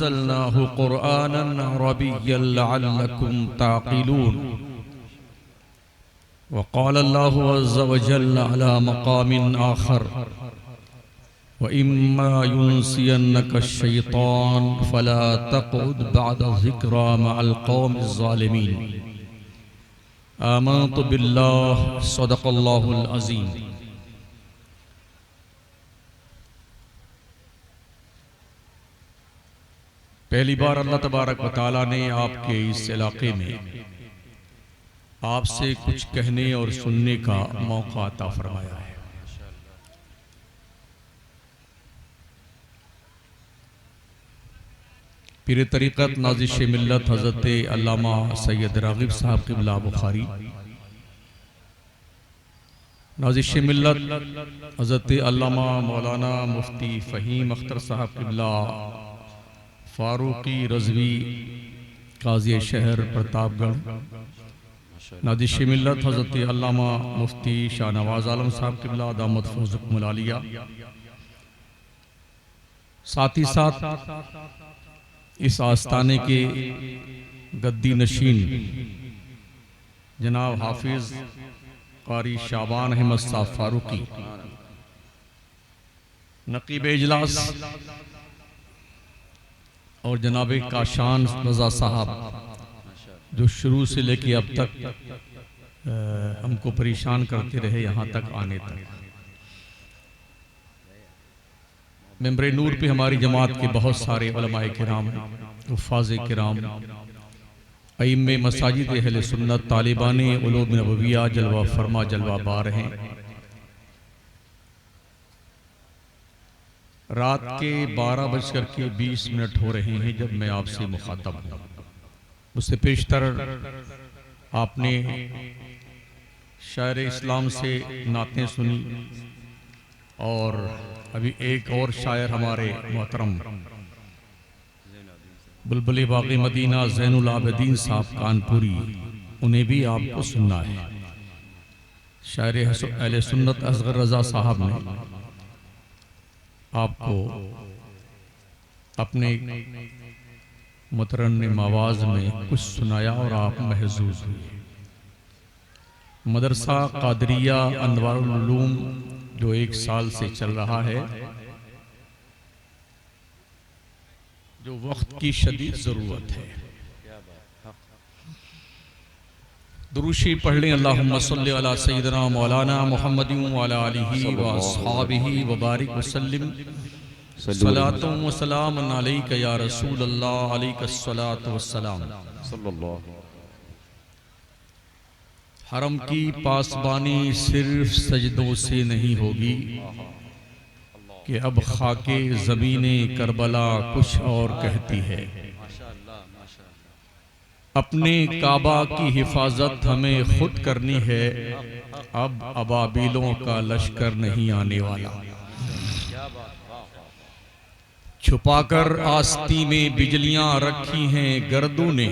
नज़्ज़लनाहु क़ुरआनन अरबिय्यन लअल्लकुम ताक़िलून। वक़ाल अल्लाहु अज़्ज़ व जल्ल अला मक़ामिन आख़र व इम्मा युनसियन्नका शैतान फला तक़उद बअद ज़िक्रा मअल क़ौमिज़ ज़ालिमीन। आमनतु बिल्लाह सदक़ल्लाहुल अज़ीम। पहली बार अल्लाह तबारक व तआला ने आपके इस इलाके में आपसे कुछ कहने और सुनने का मौका अता फरमाया है। पीर तरीक़त नाज़िश मिल्लत हज़रत अल्लामा सैयद राग़िब साहब क़िबला बुखारी, नाज़िश मिल्लत हज़रत अल्लामा मौलाना मुफ्ती फ़हीम अख्तर साहब क़िबला फ़ारूक़ी रज़वी काज़ी शहर प्रतापगढ़, नाज़िश मिल्लत हज़रत अल्लामा मुफ्ती शाहनवाज़ आलम साहब क़िबला दामत फ़ौज़कुमुल आलिया, साथ ही साथ इस आस्थाने के गद्दी नशीन जनाब हाफिज क़ारी शाबान अहमद साहब फ़ारूक़ी, नक़ीब इजलास और जनाब काशान रज़ा साहब जो शुरू से लेके अब तक हमको परेशान करते रहे यहाँ तक आने तक। मेंबर नूर पे हमारी जमात के बहुत सारे उलमाए किराम, हुफ़ाज़े किराम, अइम्मे मसाजिद अहले सुन्नत, तालिबाने उलूम नबविया जलवा फरमा जलवा बार हैं। रात के 12:20 हो रहे हैं जब मैं आपसे मुखातब हूँ। उससे पेशतर आपने शायर इस्लाम से नातें सुनी और अभी एक और शायर हमारे मोहतरम बुलबुल बाग़ी मदीना ज़ैनुल आबिदीन साहब कानपुरी, उन्हें भी आपको सुनना है। शायर अहले सुन्नत असगर रज़ा साहब ने आपको अपने मुतरन्निम आवाज़ में कुछ सुनाया और आप महज़ूज़ हुए। मदरसा क़ादरिया अनवारुल उलूम जो 1 साल से चल रहा है, जो वक्त की शदीद ज़रूरत है। दुरूशी पढ़ लें। अल्लाहुम्मा सल्लि अला सय्यिदना मौलाना मुहम्मदिन व अला आलिहि व अस्हाबिहि व बारिक वसल्लिम। सलातु व सलामुन अलैका या रसूल अल्लाह, अलैकस्सलातु वस्सलाम। हरम की पासबानी सिर्फ सजदों से नहीं होगी कि अब खाके ज़मीने करबला कुछ और कहती है। अपने काबा की हिफाजत हमें खुद करनी है, अब अबाबिलों का लश्कर नहीं आने वाला। छुपाकर आस्ती में बिजलियां रखी हैं गर्दों ने,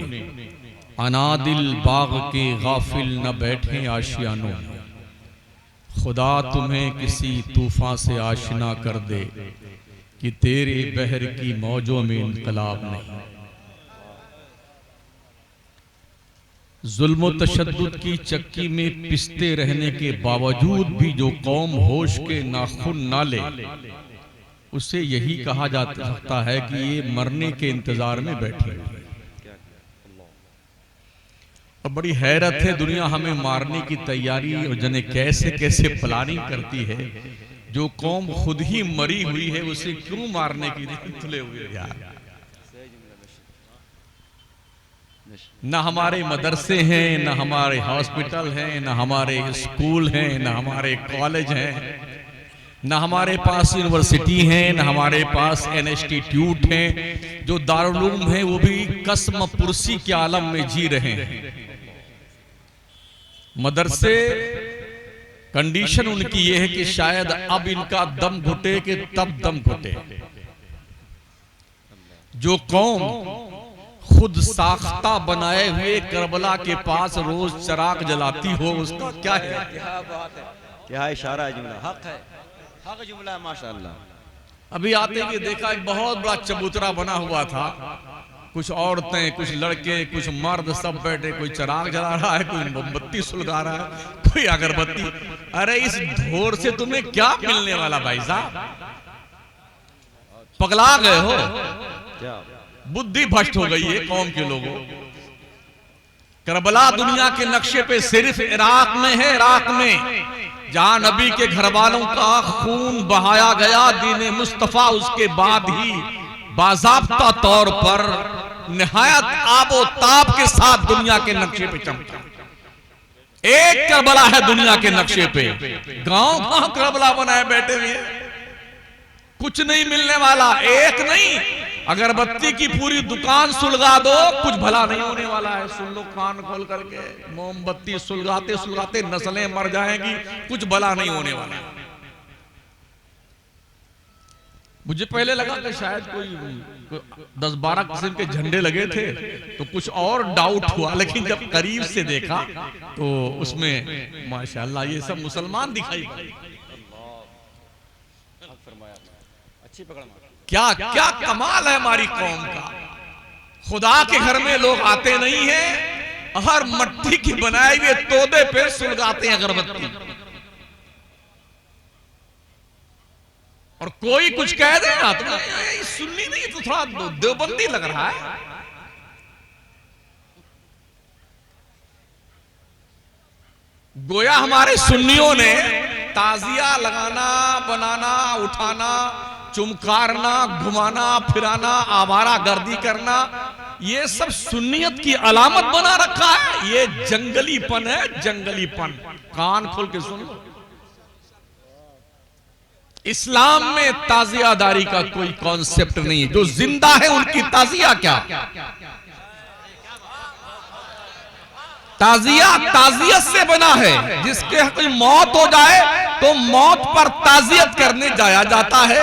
अनादिल बाग के गाफिल न बैठे आशियानों में। खुदा तुम्हें किसी तूफान से आशना कर दे कि तेरे बहर की मौजों में इनकलाब नहीं। जुल्म तशद्दुद की चक्की में पिसते रहने के बावजूद भी जो कौम होश के नाखून ना ले, उसे यही कहा जा सकता है कि ये मरने के इंतजार में बैठी है। और बड़ी हैरत है, दुनिया हमें मारने की तैयारी और जने कैसे कैसे प्लानिंग करती है। जो कौम खुद ही मरी हुई है उसे क्यों मारने की तुले हुए यार। न हमारे मदरसे हैं, न हमारे हॉस्पिटल हैं, न हमारे स्कूल हैं, न हमारे कॉलेज हैं, न हमारे पास यूनिवर्सिटी हैं, न हमारे पास इंस्टीट्यूट हैं। जो दारुल हैं वो भी कसम पुरसी के आलम में जी रहे हैं। मदरसे कंडीशन उनकी ये है कि शायद अब इनका दम घुटे कि तब दम घुटे। जो कौम खुद साख्ता बनाए हुए करबला के पास रोज चराग जलाती हो, उसका क्या है? क्या बात है, क्या इशारा है, जुमला हक है, हक जुमला है माशाअल्लाह। अभी आते ही देखा एक बहुत बड़ा चबूतरा बना हुआ था, कुछ औरतें, कुछ लड़के, कुछ मर्द सब बैठे, कोई चिराग जला रहा है, कोई मोमबत्ती सुलगा रहा है, कोई अगरबत्ती। अरे इस ढोर से तुम्हें क्या मिलने वाला भाई साहब? पगला गए हो, बुद्धि भ्रष्ट हो गई है कौम के लोगों। करबला दुनिया के नक्शे पे सिर्फ इराक में है, इराक में जहां नबी के घर वालों का खून बहाया गया। दीन मुस्तफा उसके बाद ही बाज़ाब्ता तौर पर निहायत आबो ताब के साथ दुनिया के नक्शे पे चमका। एक करबला है दुनिया के नक्शे पे, गांव गांव करबला बनाए बैठे हुए, कुछ नहीं मिलने वाला। एक नहीं, अगरबत्ती की पूरी दुकान सुलगा दो, कुछ भला नहीं होने वाला है। सुन लो कान खोल करके, मोमबत्ती सुलगाते सुलगाते नस्लें मर जाएंगी, कुछ भला नहीं होने वाला है। मुझे पहले लगा कि शायद कोई 10-12 किस्म के झंडे लगे थे तो कुछ और डाउट हुआ, लेकिन जब करीब से देखा तो उसमें माशाल्लाह ये सब मुसलमान दिखाई पड़े। क्या क्या कमाल है हमारी कौम का। खुदा के घर में लोग आते नहीं हैं, हर मट्टी की बनाए हुए तोदे पे सुलगाते हैं अगरबत्ती। और कोई कुछ कह दे ना तो सुन्नी नहीं तो थोड़ा देवबंदी लग रहा है। गोया हमारे सुन्नियों ने ताजिया लगाना, बनाना, उठाना, चुमकारना, घुमाना फिराना, आवारा गर्दी करना, ये सब सुन्नियत की अलामत बना रखा है। ये जंगलीपन है, जंगलीपन। कान खोल के सुन लो, इस्लाम में ताजियादारी का कोई कॉन्सेप्ट नहीं है। जो जिंदा है उनकी ताजिया क्या? ताजिया ताजियत से बना है। जिसके कोई मौत हो जाए तो मौत पर ताजियत करने जाया जाता है।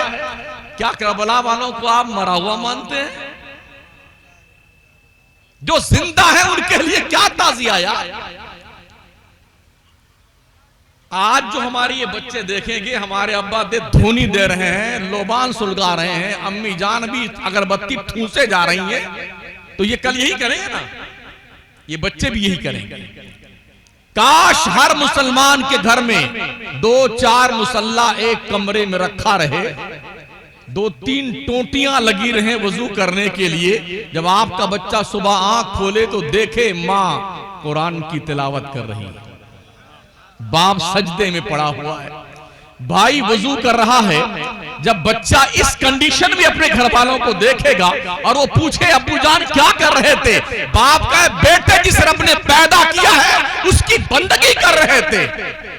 क्या करबला वालों को आप मरा हुआ मानते हैं? जो जिंदा है उनके लिए क्या ताजिया यार। आज जो हमारी ये बच्चे देखेंगे, हमारे अब्बा धुनी दे रहे हैं, लोबान सुलगा रहे हैं, अम्मी जान भी अगरबत्ती ठूसे जा रही हैं, तो ये कल यही करेंगे ना, ये बच्चे भी यही करेंगे। काश हर मुसलमान के घर में 2-4 मुसल्ला एक कमरे में रखा रहे, 2-3 टोटियां लगी रहे वजू करने के लिए। जब आपका बच्चा सुबह आंख खोले तो देखे माँ कुरान की तिलावत कर रही है, बाप सजदे में पड़ा हुआ है, भाई वजू कर रहा है। जब बच्चा इस कंडीशन में अपने घर वालों को देखेगा और वो पूछे अब्बू जान क्या कर रहे थे, बाप का बेटे जिस रब ने पैदा किया है उसकी बंदगी कर रहे थे,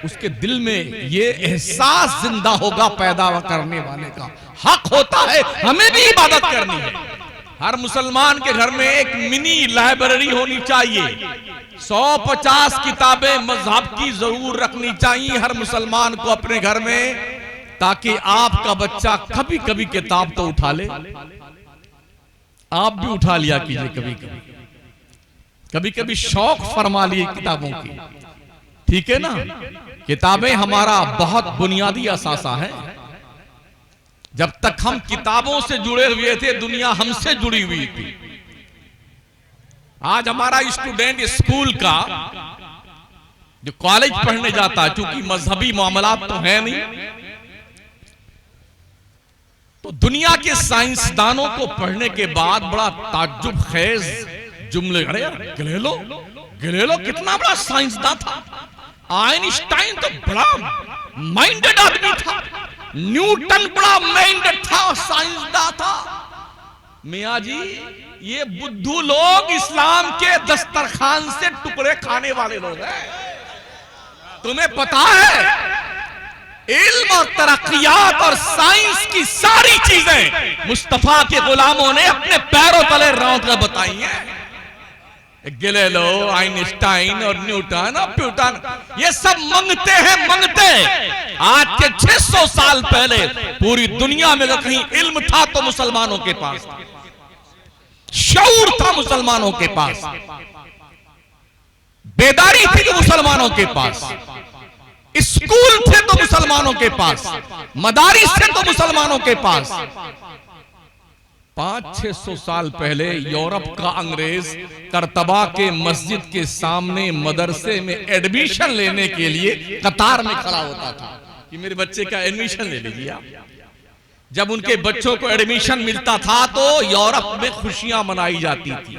उसके दिल में ये एहसास जिंदा होगा, पैदा करने वाले का हक होता है, हमें भी इबादत करनी है। हर मुसलमान के घर में एक मिनी लाइब्रेरी होनी चाहिए। 150 किताबें मजहब की जरूर रखनी चाहिए हर मुसलमान को अपने घर में, ताकि आपका बच्चा कभी कभी किताब तो उठा ले। आप भी उठा लिया कीजिए कभी कभी, कभी कभी शौक फरमा लिए किताबों की, ठीक है ना। किताबें हमारा बहुत बुनियादी असासा है। जब तक हम किताबों से जुड़े हुए थे, दुनिया हमसे जुड़ी हुई थी। आज हमारा स्टूडेंट स्कूल का जो कॉलेज पढ़ने जाता है, चूंकि मजहबी मामलात तो है नहीं, तो दुनिया के साइंसदानों को पढ़ने के बाद बड़ा ताज्जुब खेज जुमले, अरे यार गैलीलियो कितना बड़ा साइंसदान था, आइंस्टाइन तो बड़ा माइंडेड आदमी था, न्यूटन बड़ा माइंडेड था, साइंसदान था। मियाँ जी, ये बुद्धू लोग इस्लाम के दस्तरखान से टुकड़े खाने वाले लोग हैं। तुम्हें पता है, इल्म और तरक्कियात और साइंस की सारी चीजें मुस्तफा के गुलामों ने अपने पैरों तले रौंद कर बताई हैं। गैलीलियो, आइंस्टाइन और न्यूटन और प्यूटन, ये सब मंगते हैं, मंगते। आज के 600 साल पहले पूरी दुनिया में अगर कहीं इल्म था तो मुसलमानों के पास था, शऊर था मुसलमानों के पास, बेदारी थी मुसलमानों के पास। स्कूल थे तो मुसलमानों के पास, मदारिस थे तो मुसलमानों के पास। 500-600 साल पहले यूरोप का अंग्रेज करतबा के मस्जिद के सामने मदरसे में एडमिशन लेने के लिए कतार में खड़ा होता था कि मेरे बच्चे का एडमिशन ले लीजिए आप। जब उनके बच्चों को एडमिशन मिलता था तो यूरोप में खुशियां मनाई जाती थी।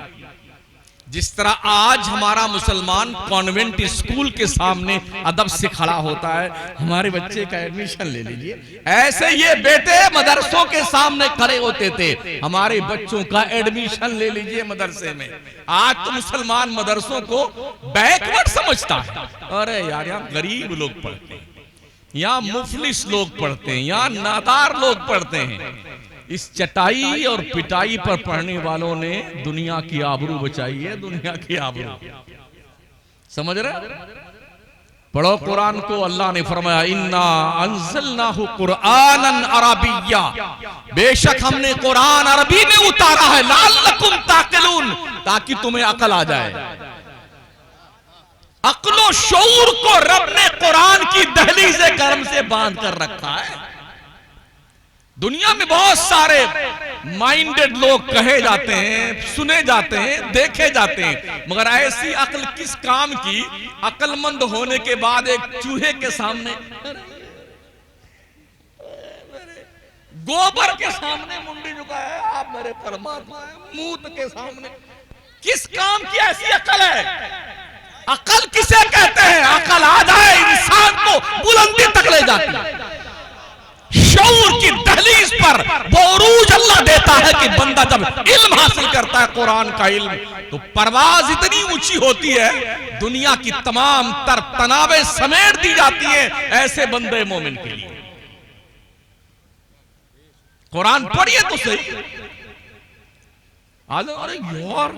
जिस तरह आज हमारा मुसलमान कॉन्वेंट स्कूल के सामने अदब से खड़ा होता है, हमारे बच्चे का एडमिशन ले लीजिए, ऐसे ये बेटे मदरसों के सामने खड़े होते थे, हमारे बच्चों का एडमिशन ले लीजिए मदरसे में। आज तो मुसलमान मदरसों को बैकवर्ड समझता है। अरे यार, यहाँ गरीब लोग पढ़ते हैं, यहाँ मुफलिस लोग पढ़ते हैं, यहाँ नादार लोग पढ़ते हैं। इस चटाई और पिटाई पर पढ़ने वालों ने दुनिया की आबरू बचाई है, दुनिया की आबरू। समझ रहे? पढ़ो कुरान को। अल्लाह ने फरमाया इन्ना अंज़लनाहु कुरआनन अरबिय्या, बेशक हमने कुरान अरबी में उतारा है, लअल्लकुम ताक़िलून, ताकि तुम्हें अकल आ जाए। अक्लो शऊर को रब ने कुरान की दहलीज़े कर्म से बांध कर रखा है। दुनिया में बहुत सारे माइंडेड लोग कहे जाते हैं, सुने जाते हैं, देखे जाते हैं, मगर ऐसी अक्ल किस काम की? अक्लमंद होने के बाद एक चूहे के सामने, गोबर के सामने मुंडी झुकाए, आप मेरे परमात्मा हैं, मूत के सामने, किस काम की ऐसी अक्ल है? अक्ल किसे कहते हैं? अक्ल आ जाए इंसान को बुलंदी तक ले जाती है। शऊर की दहलीज पर वो उरूज अल्लाह देता है कि बंदा जब इल्म हासिल करता है, कुरान का इल्म, तो परवाज इतनी ऊंची होती है, दुनिया की तमाम तर तनावे समेट दी जाती है ऐसे बंदे मोमिन के लिए। कुरान पढ़िए तो सही। अरे यार,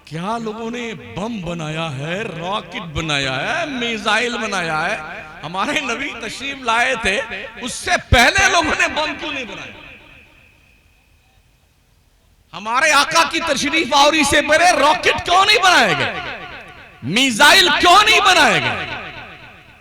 क्या लोगों ने बम बनाया है, रॉकेट बनाया है, मिसाइल बनाया है। हमारे नबी तशरीफ लाए थे, उससे पहले लोगों ने बम क्यों नहीं बनाया? हमारे आका की तशरीफ आवरी से पहले रॉकेट क्यों नहीं बनाए गए? मिसाइल क्यों नहीं बनाए गए?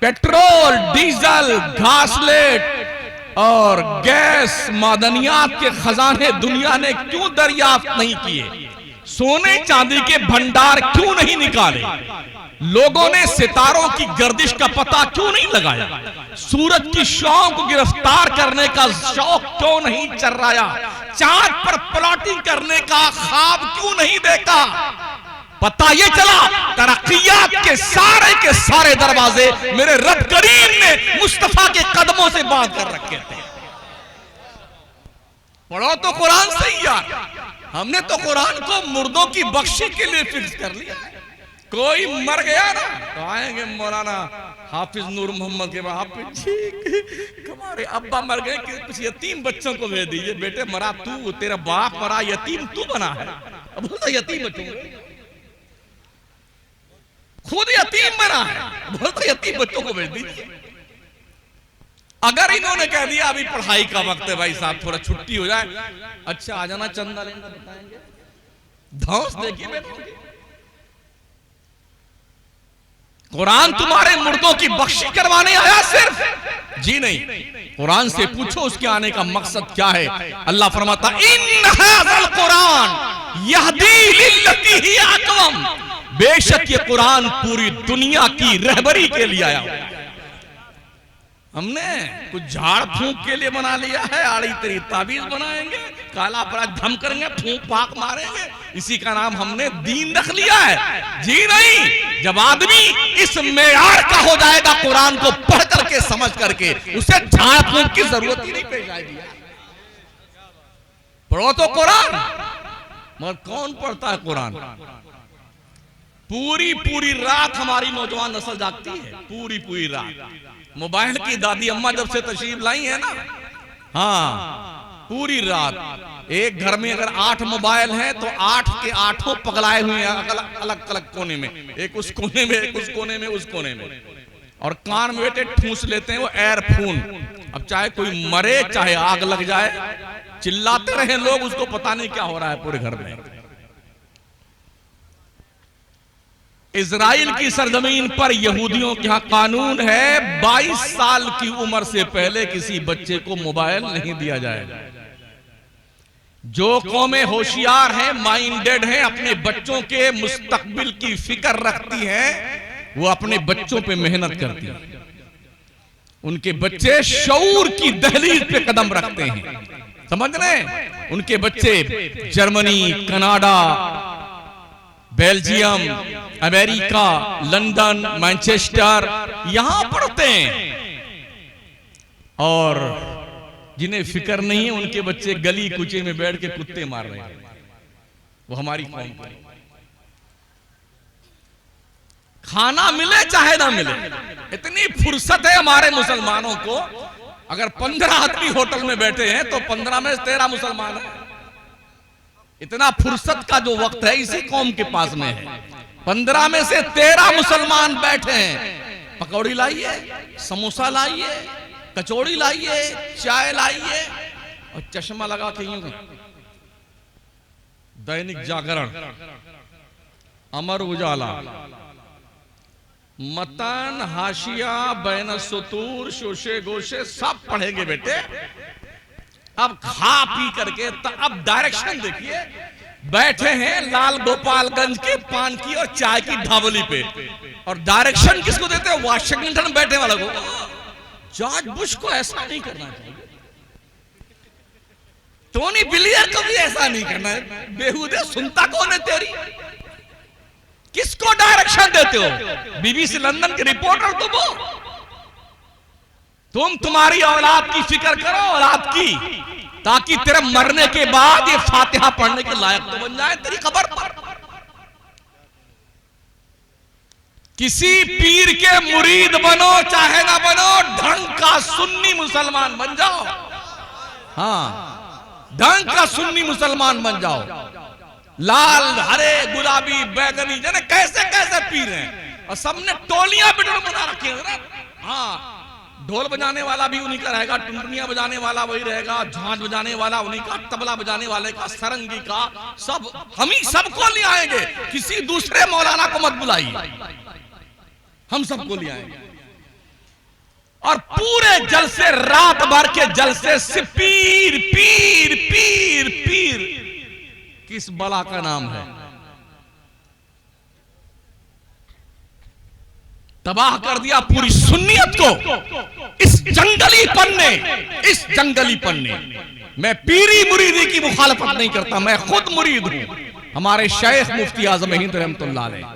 पेट्रोल, डीजल, घासलेट और गैस, मादनियात के खजाने दुनिया ने क्यों दरियाफ्त नहीं किए? सोने चांदी के भंडार क्यों नहीं निकाले? लोगों ने सितारों की गर्दिश का पता क्यों नहीं लगाया? सूरज की शौक को गिरफ्तार करने का शौक क्यों नहीं चर्राया? चांद पर प्लॉटिंग करने का ख्वाब क्यों नहीं देखा? पता ये चला तरक्कियात के सारे दरवाजे मेरे रब करीम ने मुस्तफा के कदमों से बांध कर रखे थे। पढ़ो तो कुरान सही यार। हमने तो कुरान को मुर्दों की बख्शी के लिए फिक्स कर लिया। कोई मर गया ना तो आएंगे मौलाना हाफिज नूर मोहम्मद के हाफिज जी, हमारे अब्बा मर गए कि कुछ यतीम बच्चों को भेज दीजिए। बेटे मरा तू, तेरा बाप मरा, यतीम तू बना है। अब बोलता यतीम बच्चों, खुद यतीम बना है, बोलता यतीम बच्चों को भेज दीजिए। अगर इन्होंने कह दिया अभी पढ़ाई का वक्त है भाई साहब, थोड़ा छुट्टी हो जाए, अच्छा आ जाना, चंदा लेना बताएंगे, धौंस देखिए बेटे। कुरान तुम्हारे मुर्दों की बख्शी करवाने आया सिर्फ? जी नहीं, कुरान से पूछो उसके आने का मकसद क्या है। अल्लाह फरमाता इन हाज़ल कुरान यहदी लिल्लती ही अक़वम, बेशक ये कुरान पूरी दुनिया की रहबरी के लिए आया। हमने कुछ झाड़ फूंक के लिए बना लिया है, आड़ी तेरी ताबीज बनाएंगे, काला पड़ा धम करेंगे, फूंक पाक मारेंगे, इसी का नाम हमने दीन रख लिया है। जी नहीं, जब आदमी इस मेयार का हो जाएगा कुरान को पढ़ करके समझ करके, उसे झाड़ फूंक की जरूरत ही नहीं पेश आएगी। पढ़ो तो कुरान, मगर कौन पढ़ता है कुरान? पूरी रात हमारी नौजवान नस्ल जागती है, पूरी रात। मोबाइल की दादी अम्मा जब से तशरीफ लाई है ना, हाँ पूरी रात। एक घर में अगर 8 मोबाइल हैं तो 8 के 8 पगलाए हुए हैं अलग अलग कोने में, एक उस कोने में, एक उस कोने में, उस कोने में, और कान में बेटे ठूस लेते हैं वो एयरफोन। अब चाहे कोई मरे चाहे आग लग जाए, चिल्लाते रहे लोग, उसको पता नहीं क्या हो रहा है पूरे घर में। इजराइल की सरजमीन पर यहूदियों के यहां कानून है 22 साल की उम्र से पहले किसी बच्चे को मोबाइल नहीं दिया जाएगा। जो कौमें होशियार हैं, माइंडेड हैं, अपने बच्चों के मुस्तकबिल की फिक्र रखती हैं, वो अपने बच्चों पे मेहनत करती हैं। उनके बच्चे शऊर की दहलीज पे कदम रखते हैं, समझ रहे हैं? उनके बच्चे Germany, Canada, Belgium, America, London, Manchester यहां पढ़ते हैं, और जिन्हें फिक्र नहीं है उनके बच्चे गली कुचे में बैठ के कुत्ते मार रहे हैं। वो हमारी कौम को खाना मिले चाहे ना मिले, इतनी फुर्सत है हमारे मुसलमानों को। अगर 15 आदमी होटल में बैठे हैं तो 15 में 13 मुसलमान है। इतना फुर्सत का जो वक्त है इसी कौम के पास में है। 15 में से 13 मुसलमान बैठे हैं। पकौड़ी लाइए, समोसा लाइए, कचौड़ी लाइए, चाय लाइए, और चश्मा लगा के यूं। दैनिक जागरण, अमर उजाला, मतन, हाशिया, बैन सुतूर, शोशे गोशे सब पढ़ेंगे बेटे। अब खा पी करके अब डायरेक्शन देखिए। बैठे हैं लाल गोपालगंज के पान की और चाय की ढाबली पे, और डायरेक्शन किसको देते हैं? वाशिंगटन बैठे वाला को। जॉर्ज बुश को ऐसा नहीं करना चाहिए, टोनी ब्लेयर को भी ऐसा नहीं करना है। बेहुदे सुनता कौन है तेरी? किसको डायरेक्शन देते हो? बीबीसी लंदन के रिपोर्टर तो वो। तुम तुम्हारी औलाद की फिक्र करो, औलाद की, ताकि तेरे मरने के बाद ये फातिहा पढ़ने के लायक तो बन जाए तेरी खबर पर। किसी पीर के मुरीद बनो चाहे ना बनो, ढंग का सुन्नी मुसलमान बन जाओ। हाँ, ढंग का सुन्नी मुसलमान बन जाओ। लाल, हरे, गुलाबी, बैगनी, जाने कैसे कैसे पीर हैं, और सबने टोलियां बिटोर बना रखी है। हाँ, ढोल बजाने वाला भी उन्हीं का रहेगा, टुनटुनियां बजाने वाला वही रहेगा, झांझ बजाने वाला उन्हीं का, तबला बजाने वाले का, सरंगी का, सब हम ही सबको ले आएंगे। किसी दूसरे मौलाना को मत बुलाइए, हम सबको ले आएंगे। और पूरे जलसे, रात भर के जलसे से पीर पीर पीर पीर, किस बला का नाम है? तबाह कर दिया पूरी सुन्नियत को इस जंगलीपन ने, इस जंगलीपन ने। मैं पीरी मुरीदी की मुखालफत नहीं करता, मैं खुद मुरीद हूं। हमारे शेख मुफ्ती आजम हिंद रहमतुल्लाह अलैह,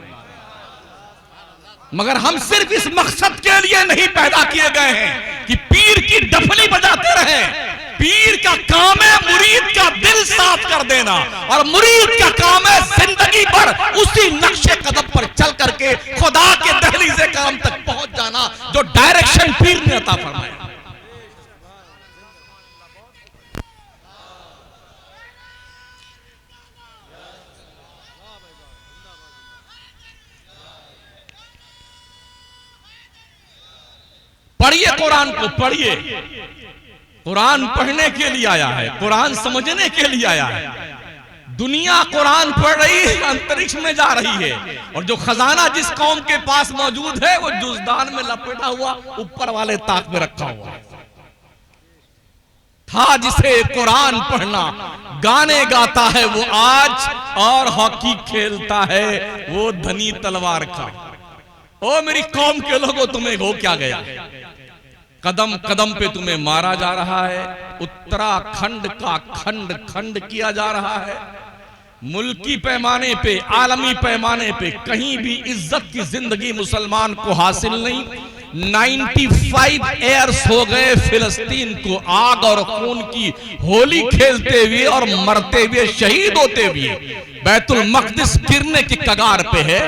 मगर हम सिर्फ इस मकसद के लिए नहीं पैदा किए गए हैं कि पीर की डफली बजाते रहें। पीर का काम है मुरीद का दिल साफ कर देना, और मुरीद का काम है जिंदगी भर उसी नक्शे कदम पर चल करके खुदा के दहलीज़े काम तक पहुंच जाना जो डायरेक्शन पीर ने अता फरमाया। पढ़िए कुरान को, पढ़िए। कुरान पढ़ने के लिए आया है, कुरान समझने के लिए आया है। दुनिया कुरान पढ़ रही है, अंतरिक्ष में जा रही है, और जो खजाना जिस कौम के पास मौजूद है वो जुज़दान में लपेटा हुआ ऊपर वाले ताक में रखा हुआ था। जिसे कुरान पढ़ना, गाने गाता है वो आज, और हॉकी खेलता है वो धनी तलवार का। ओ मेरी कौम के लोगों, तुम्हें हो क्या गया? कदम कदम पे तुम्हें मारा जा रहा है। उत्तराखंड का खंड खंड किया जा रहा है। मुल्की पैमाने पे, आलमी पैमाने पे कहीं भी इज्जत की जिंदगी मुसलमान को हासिल नहीं। 95 एयर्स हो गए फिलिस्तीन को आग और खून की होली खेलते हुए और मरते हुए, शहीद होते हुए। बैतुल मक़दिस गिरने की कगार पे है।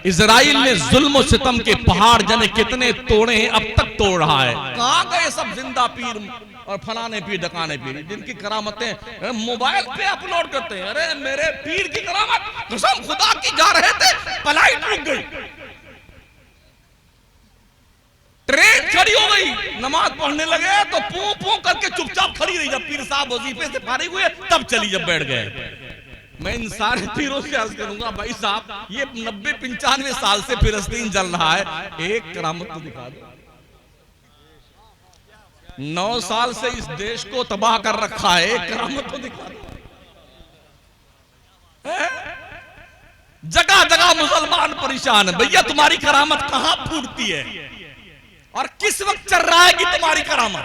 इजराइल ने जुल्म और सितम के पहाड़ जाने कितने तोड़े हैं, अब तक तोड़ रहा है। कहां गए सब जिंदा पीर और फलाने पीर ढकाने पीर, जिनकी करामतें मोबाइल पे अपलोड करते हैं? अरे मेरे पीर की करामत, कसम खुदा की, जा रहे थे फ्लाइट रुक गई, ट्रेन खड़ी हो गई, नमाज पढ़ने लगे तो पू पू करके चुपचाप खड़ी रही। जब पीर साहब वजीफे से फारिग हुए तब चली, जब बैठ गए मैं इन सारे पीरों से अर्ज करूंगा, भाई साहब ये 90-95 साल से फिलिस्तीन जल रहा है, एक करामत तो दिखा दो। 9 साल से इस देश को तबाह कर रखा है, एक करामत तो दिखा दो। जगह जगह मुसलमान परेशान है, भैया तुम्हारी करामत कहां फूटती है और किस वक्त चल रहा है कि तुम्हारी करामत?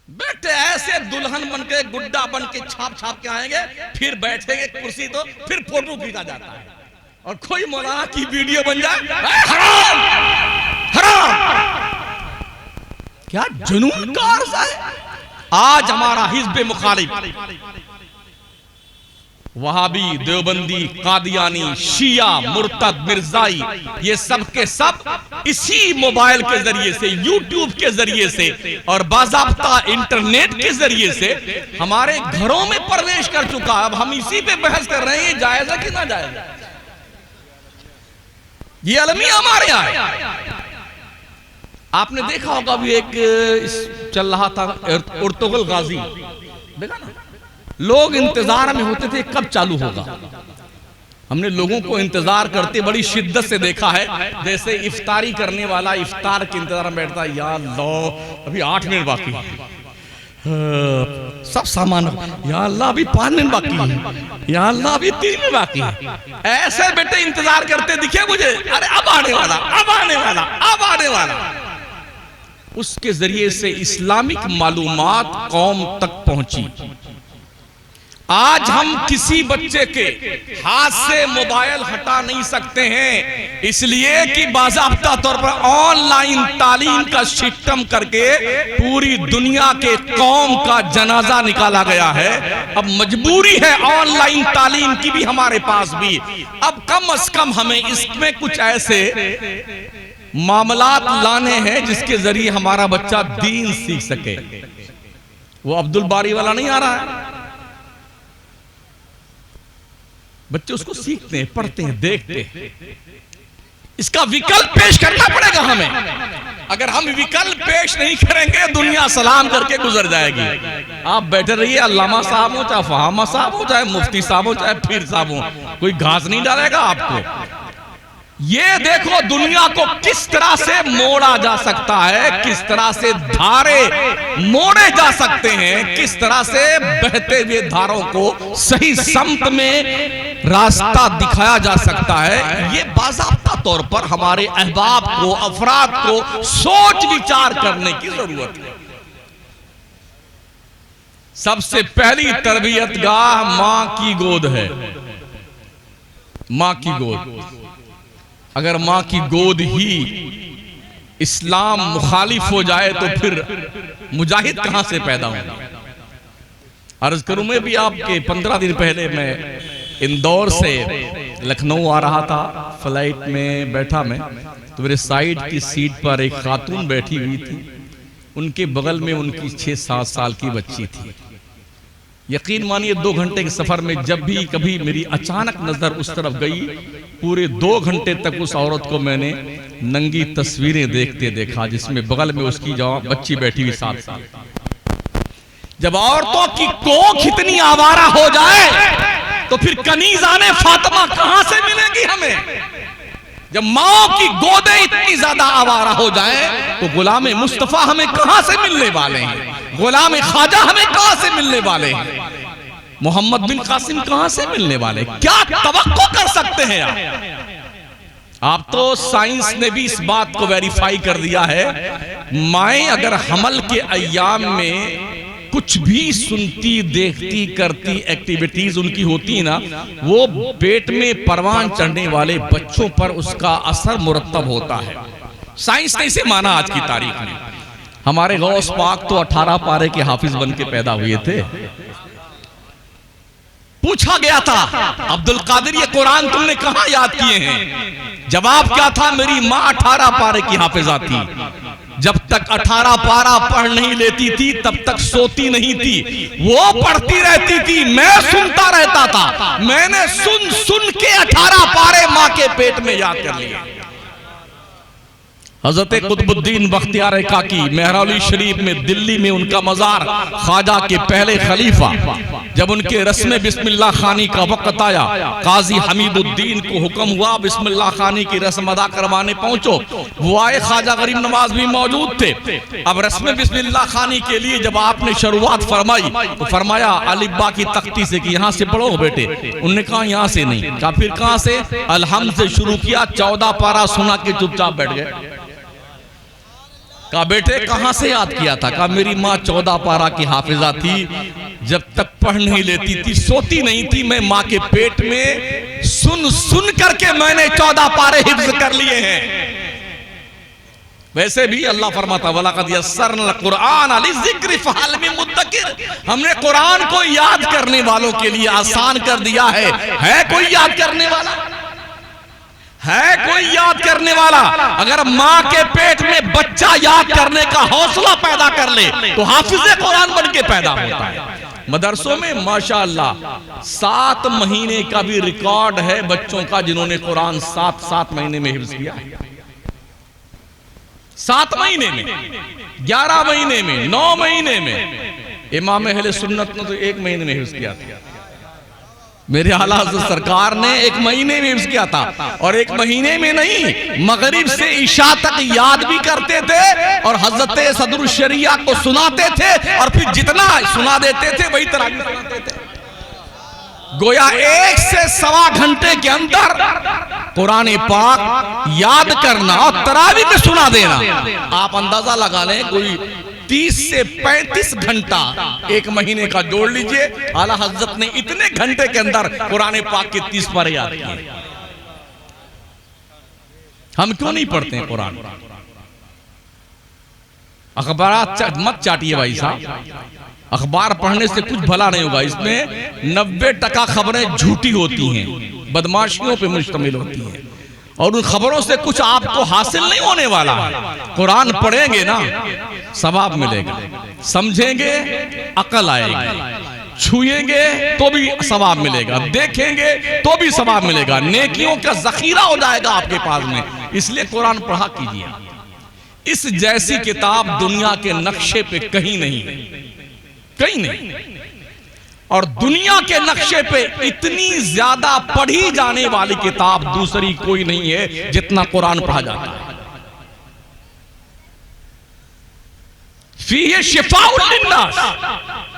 बेटे ऐसे दुल्हन बन के गुड्डा बन के छाप छाप के आएंगे, फिर बैठेंगे कुर्सी तो फिर फोटो खींचा जाता है और कोई मौलाना की वीडियो बन जाए, हराम हराम। क्या जुनून का अर्ज़ है? आज हमारा हिज़्ब मुखालिफ वहाबी, देवबंदी, कादियानी, शिया, मुर्तद, मिर्जाई, ये सब के सब इसी मोबाइल के जरिए से, यूट्यूब के जरिए से और बाज़ाब्ता इंटरनेट के जरिए से हमारे घरों में प्रवेश कर चुका। अब हम इसी पे बहस कर रहे हैं, जायज है कि ना जायज है? ये अलमिया हमारे यहाँ है। आपने देखा होगा अभी एक चल रहा था उर्तुगल गाजी, देखा ना? लोग इंतजार में होते थे कब चालू होगा। हमने लोगों को इंतजार करते बड़ी शिद्दत से देखा है, जैसे इफ्तारी करने वाला इफ्तार के इंतजार में बैठता है, या अल्लाह अभी 8 मिनट बाकी है, सब सामान, या अल्लाह अभी 5 मिनट बाकी है, या अल्लाह अभी 3 मिनट बाकी है। ऐसे बेटे इंतजार करते दिखे मुझे, अरे अब आने वाला, अब आने वाला, अब आने वाला। उसके जरिए से इस्लामिक मालूमात कौम तक पहुंची। आज हम किसी बच्चे के हाथ से मोबाइल हटा नहीं सकते हैं, इसलिए कि बाज़ाब्ता तौर पर ऑनलाइन तालीम का सिस्टम करके पूरी दुनिया के कौम का जनाजा निकाला गया है। अब मजबूरी है ऑनलाइन तालीम की भी हमारे पास भी। अब कम से कम हमें इसमें कुछ ऐसे मामलात लाने हैं जिसके जरिए हमारा बच्चा दीन सीख सके। वो अब्दुल बारी वाला नहीं आ रहा है, बच्चे उसको सीखते हैं, पढ़ते हैं, देखते हैं। इसका विकल्प पेश करना पड़ेगा हमें। अगर हम विकल्प पेश नहीं करेंगे, दुनिया सलाम करके गुजर जाएगी। आप बैठे रहिए, अल्लामा साहब हो, चाहे फहामा साहब हो, चाहे मुफ्ती साहब हो, चाहे पीर साहब हो, कोई घास नहीं डालेगा आपको। ये देखो दुनिया को किस तरह से मोड़ा जा सकता है, किस तरह से धारे मोड़े जा सकते हैं, किस तरह से बहते हुए धारों को सही समत में रास्ता दिखाया जा सकता है। ये बाज़ाब्ता तौर पर हमारे अहबाब को, अफराद को सोच विचार करने की जरूरत है। सबसे पहली तरबियत गाह मां की गोद है। मां की गोद, अगर मां की गोद ही इस्लाम मुखालिफ हो जाए तो फिर मुजाहिद कहां से पैदा होगा? अर्ज करूं, मैं भी आपके 15 दिन पहले मैं इंदौर से लखनऊ आ रहा था, फ्लाइट में बैठा मैं, तो मेरे साइड की सीट पर एक खातून बैठी हुई थी, उनके बगल में उनकी 6-7 साल की बच्ची थी। यकीन मानिए 2 घंटे के सफर में जब भी कभी मेरी अचानक नजर उस तरफ गई, पूरे 2 घंटे तक उस औरत को मैंने नंगी तस्वीरें देखते देखा, जिसमें बगल में उसकी बच्ची बैठी हुई 7 साल। जब औरतों की कोख इतनी आवारा हो जाए तो फिर कनीज़ाने फातिमा कहां से मिलेगी हमें? जब माओ की गोदें इतनी ज्यादा आवारा हो जाए तो गुलाम मुस्तफा हमें कहां से मिलने वाले हैं? गुलाम ख्वाजा हमें कहां से मिलने वाले हैं? मोहम्मद बिन कासिम कहां से मिलने वाले? क्या तवक्को कर सकते हैं आप? तो साइंस ने भी इस बात को वेरीफाई कर दिया है, माएं अगर हमल के अय्याम में कुछ भी सुनती, देखती, करती एक्टिविटीज उनकी होती ना, वो पेट में परवान चढ़ने वाले बच्चों पर उसका असर मुरत्तब होता है। साइंस ने इसे माना आज की तारीख में। हमारे गौस पाक तो 18 पारे के हाफिज बन के पैदा हुए थे। पूछा गया था, अब्दुल कादिर ये कुरान तुमने कहां याद किए हैं? जवाब क्या था? मेरी मां 18 पारे की हाफिजा थी। जब तक 18 पारा पढ़ नहीं लेती थी तब तक सोती नहीं थी। वो पढ़ती रहती थी, मैं सुनता रहता था। मैंने सुन सुन के 18 पारे मां के पेट में याद कर लिए। हजरत कुतुबुद्दीन बख्तियार काकी मेहरौली शरीफ में दिल्ली में उनका मजार, ख्वाजा के पहले खलीफा, जब उनके रस्म बिस्मिल्लाह खानी का वक्त आया, काजी हमीदुद्दीन को हुक्म हुआ बिस्मिल्लाह खानी की रस्म अदा करवाने पहुंचो। वो आए, ख्वाजा गरीब नवाज भी मौजूद थे। अब रस्म बिस्मिल्लाह खानी के लिए जब आपने शुरुआत फरमाई तो फरमाया अलिब्बा की तख्ती से कि यहाँ से पढ़ो बेटे। उन्होंने कहा यहाँ से नहीं। कहा फिर कहाँ से? अलहम्द से शुरू किया, 14 पारा सुना के चुपचाप बैठ गए। कहा बेटे कहां से याद किया था? कहा मेरी माँ 14 पारा की हाफिजा थी, जब तक पढ़ नहीं लेती थी, सोती नहीं थी, मैं माँ के पेट में सुन सुन करके मैंने 14 पारे हिफ्ज कर लिए हैं। वैसे भी अल्लाह फरमाता वलक़द यस्सरनल कुरआन लिज़िक्र फहल मिन मुद्दकिर, हमने कुरान को याद करने वालों के लिए आसान कर दिया है कोई याद करने वाला? है कोई याद करने वाला? अगर माँ के पेट में बच्चा याद करने का हौसला पैदा कर ले तो हाफिज़े कुरान बन के पैदा होता है। मदरसों में माशाअल्लाह 7 महीने का भी रिकॉर्ड है बच्चों का जिन्होंने कुरान 7 महीने में हिफ्ज किया। 7 महीने में, 11 महीने में, 9 महीने में। इमाम अहले सुन्नत ने तो 1 महीने में हिफ्ज किया था। मेरे आला हज़रत सरकार ने 1 महीने में हिफ्ज किया था, और 1 महीने में नहीं, मगरिब से इशा तक याद भी करते थे और हजरत सदरुल शरिया को सुनाते थे, और फिर जितना सुना देते थे वही तरह सुनाते थे। गोया 1 से सवा घंटे के अंदर कुरान पाक याद करना और तरावी में सुना देना, आप अंदाजा लगा लें कोई 30 से 35 घंटा 1 महीने का जोड़ लीजिए। आला हज़रत ने इतने घंटे के अंदर कुरान पाक के 30 पारे याद किए। हम क्यों नहीं पढ़ते हैं कुरान? अखबार मत चाटिए भाई साहब, अखबार पढ़ने से कुछ भला नहीं होगा। इसमें 90% खबरें झूठी होती हैं, बदमाशियों पे मुश्तमिल होती हैं, और उन खबरों से कुछ आपको हासिल नहीं होने वाला है। कुरान पढ़ेंगे ना सवाब मिलेगा, समझेंगे अकल आएगी, छुएंगे तो भी सवाब मिलेगा, देखेंगे तो भी सवाब मिलेगा, नेकियों का जखीरा हो जाएगा आपके पास में। इसलिए कुरान पढ़ा कीजिए। इस जैसी किताब दुनिया के नक्शे पे कहीं नहीं, कहीं नहीं। और दुनिया के नक्शे पे इतनी ज्यादा पढ़ी जाने वाली किताब दूसरी कोई नहीं है जितना कुरान पढ़ा जाता है। फीहे शिफाउल लिन्नास,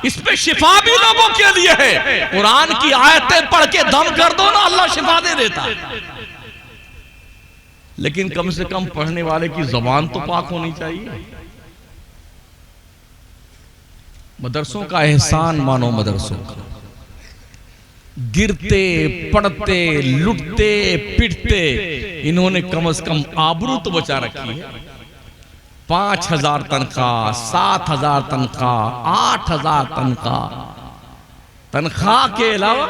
इस पे शिफा भी लोगों के लिए है। कुरान की आयतें पढ़ के दम कर दो ना, अल्लाह शिफा दे देता है। लेकिन कम से कम पढ़ने वाले की जुबान तो पाक होनी चाहिए। मदरसों का एहसान मानो, मदरसों का गिरते पड़ते लुटते पिटते इन्होंने कम से कम आबरू तो बचा रखी है। 5000 तनख्वाह, 7000 तनख्वाह, 8000 तनख्वाह के अलावा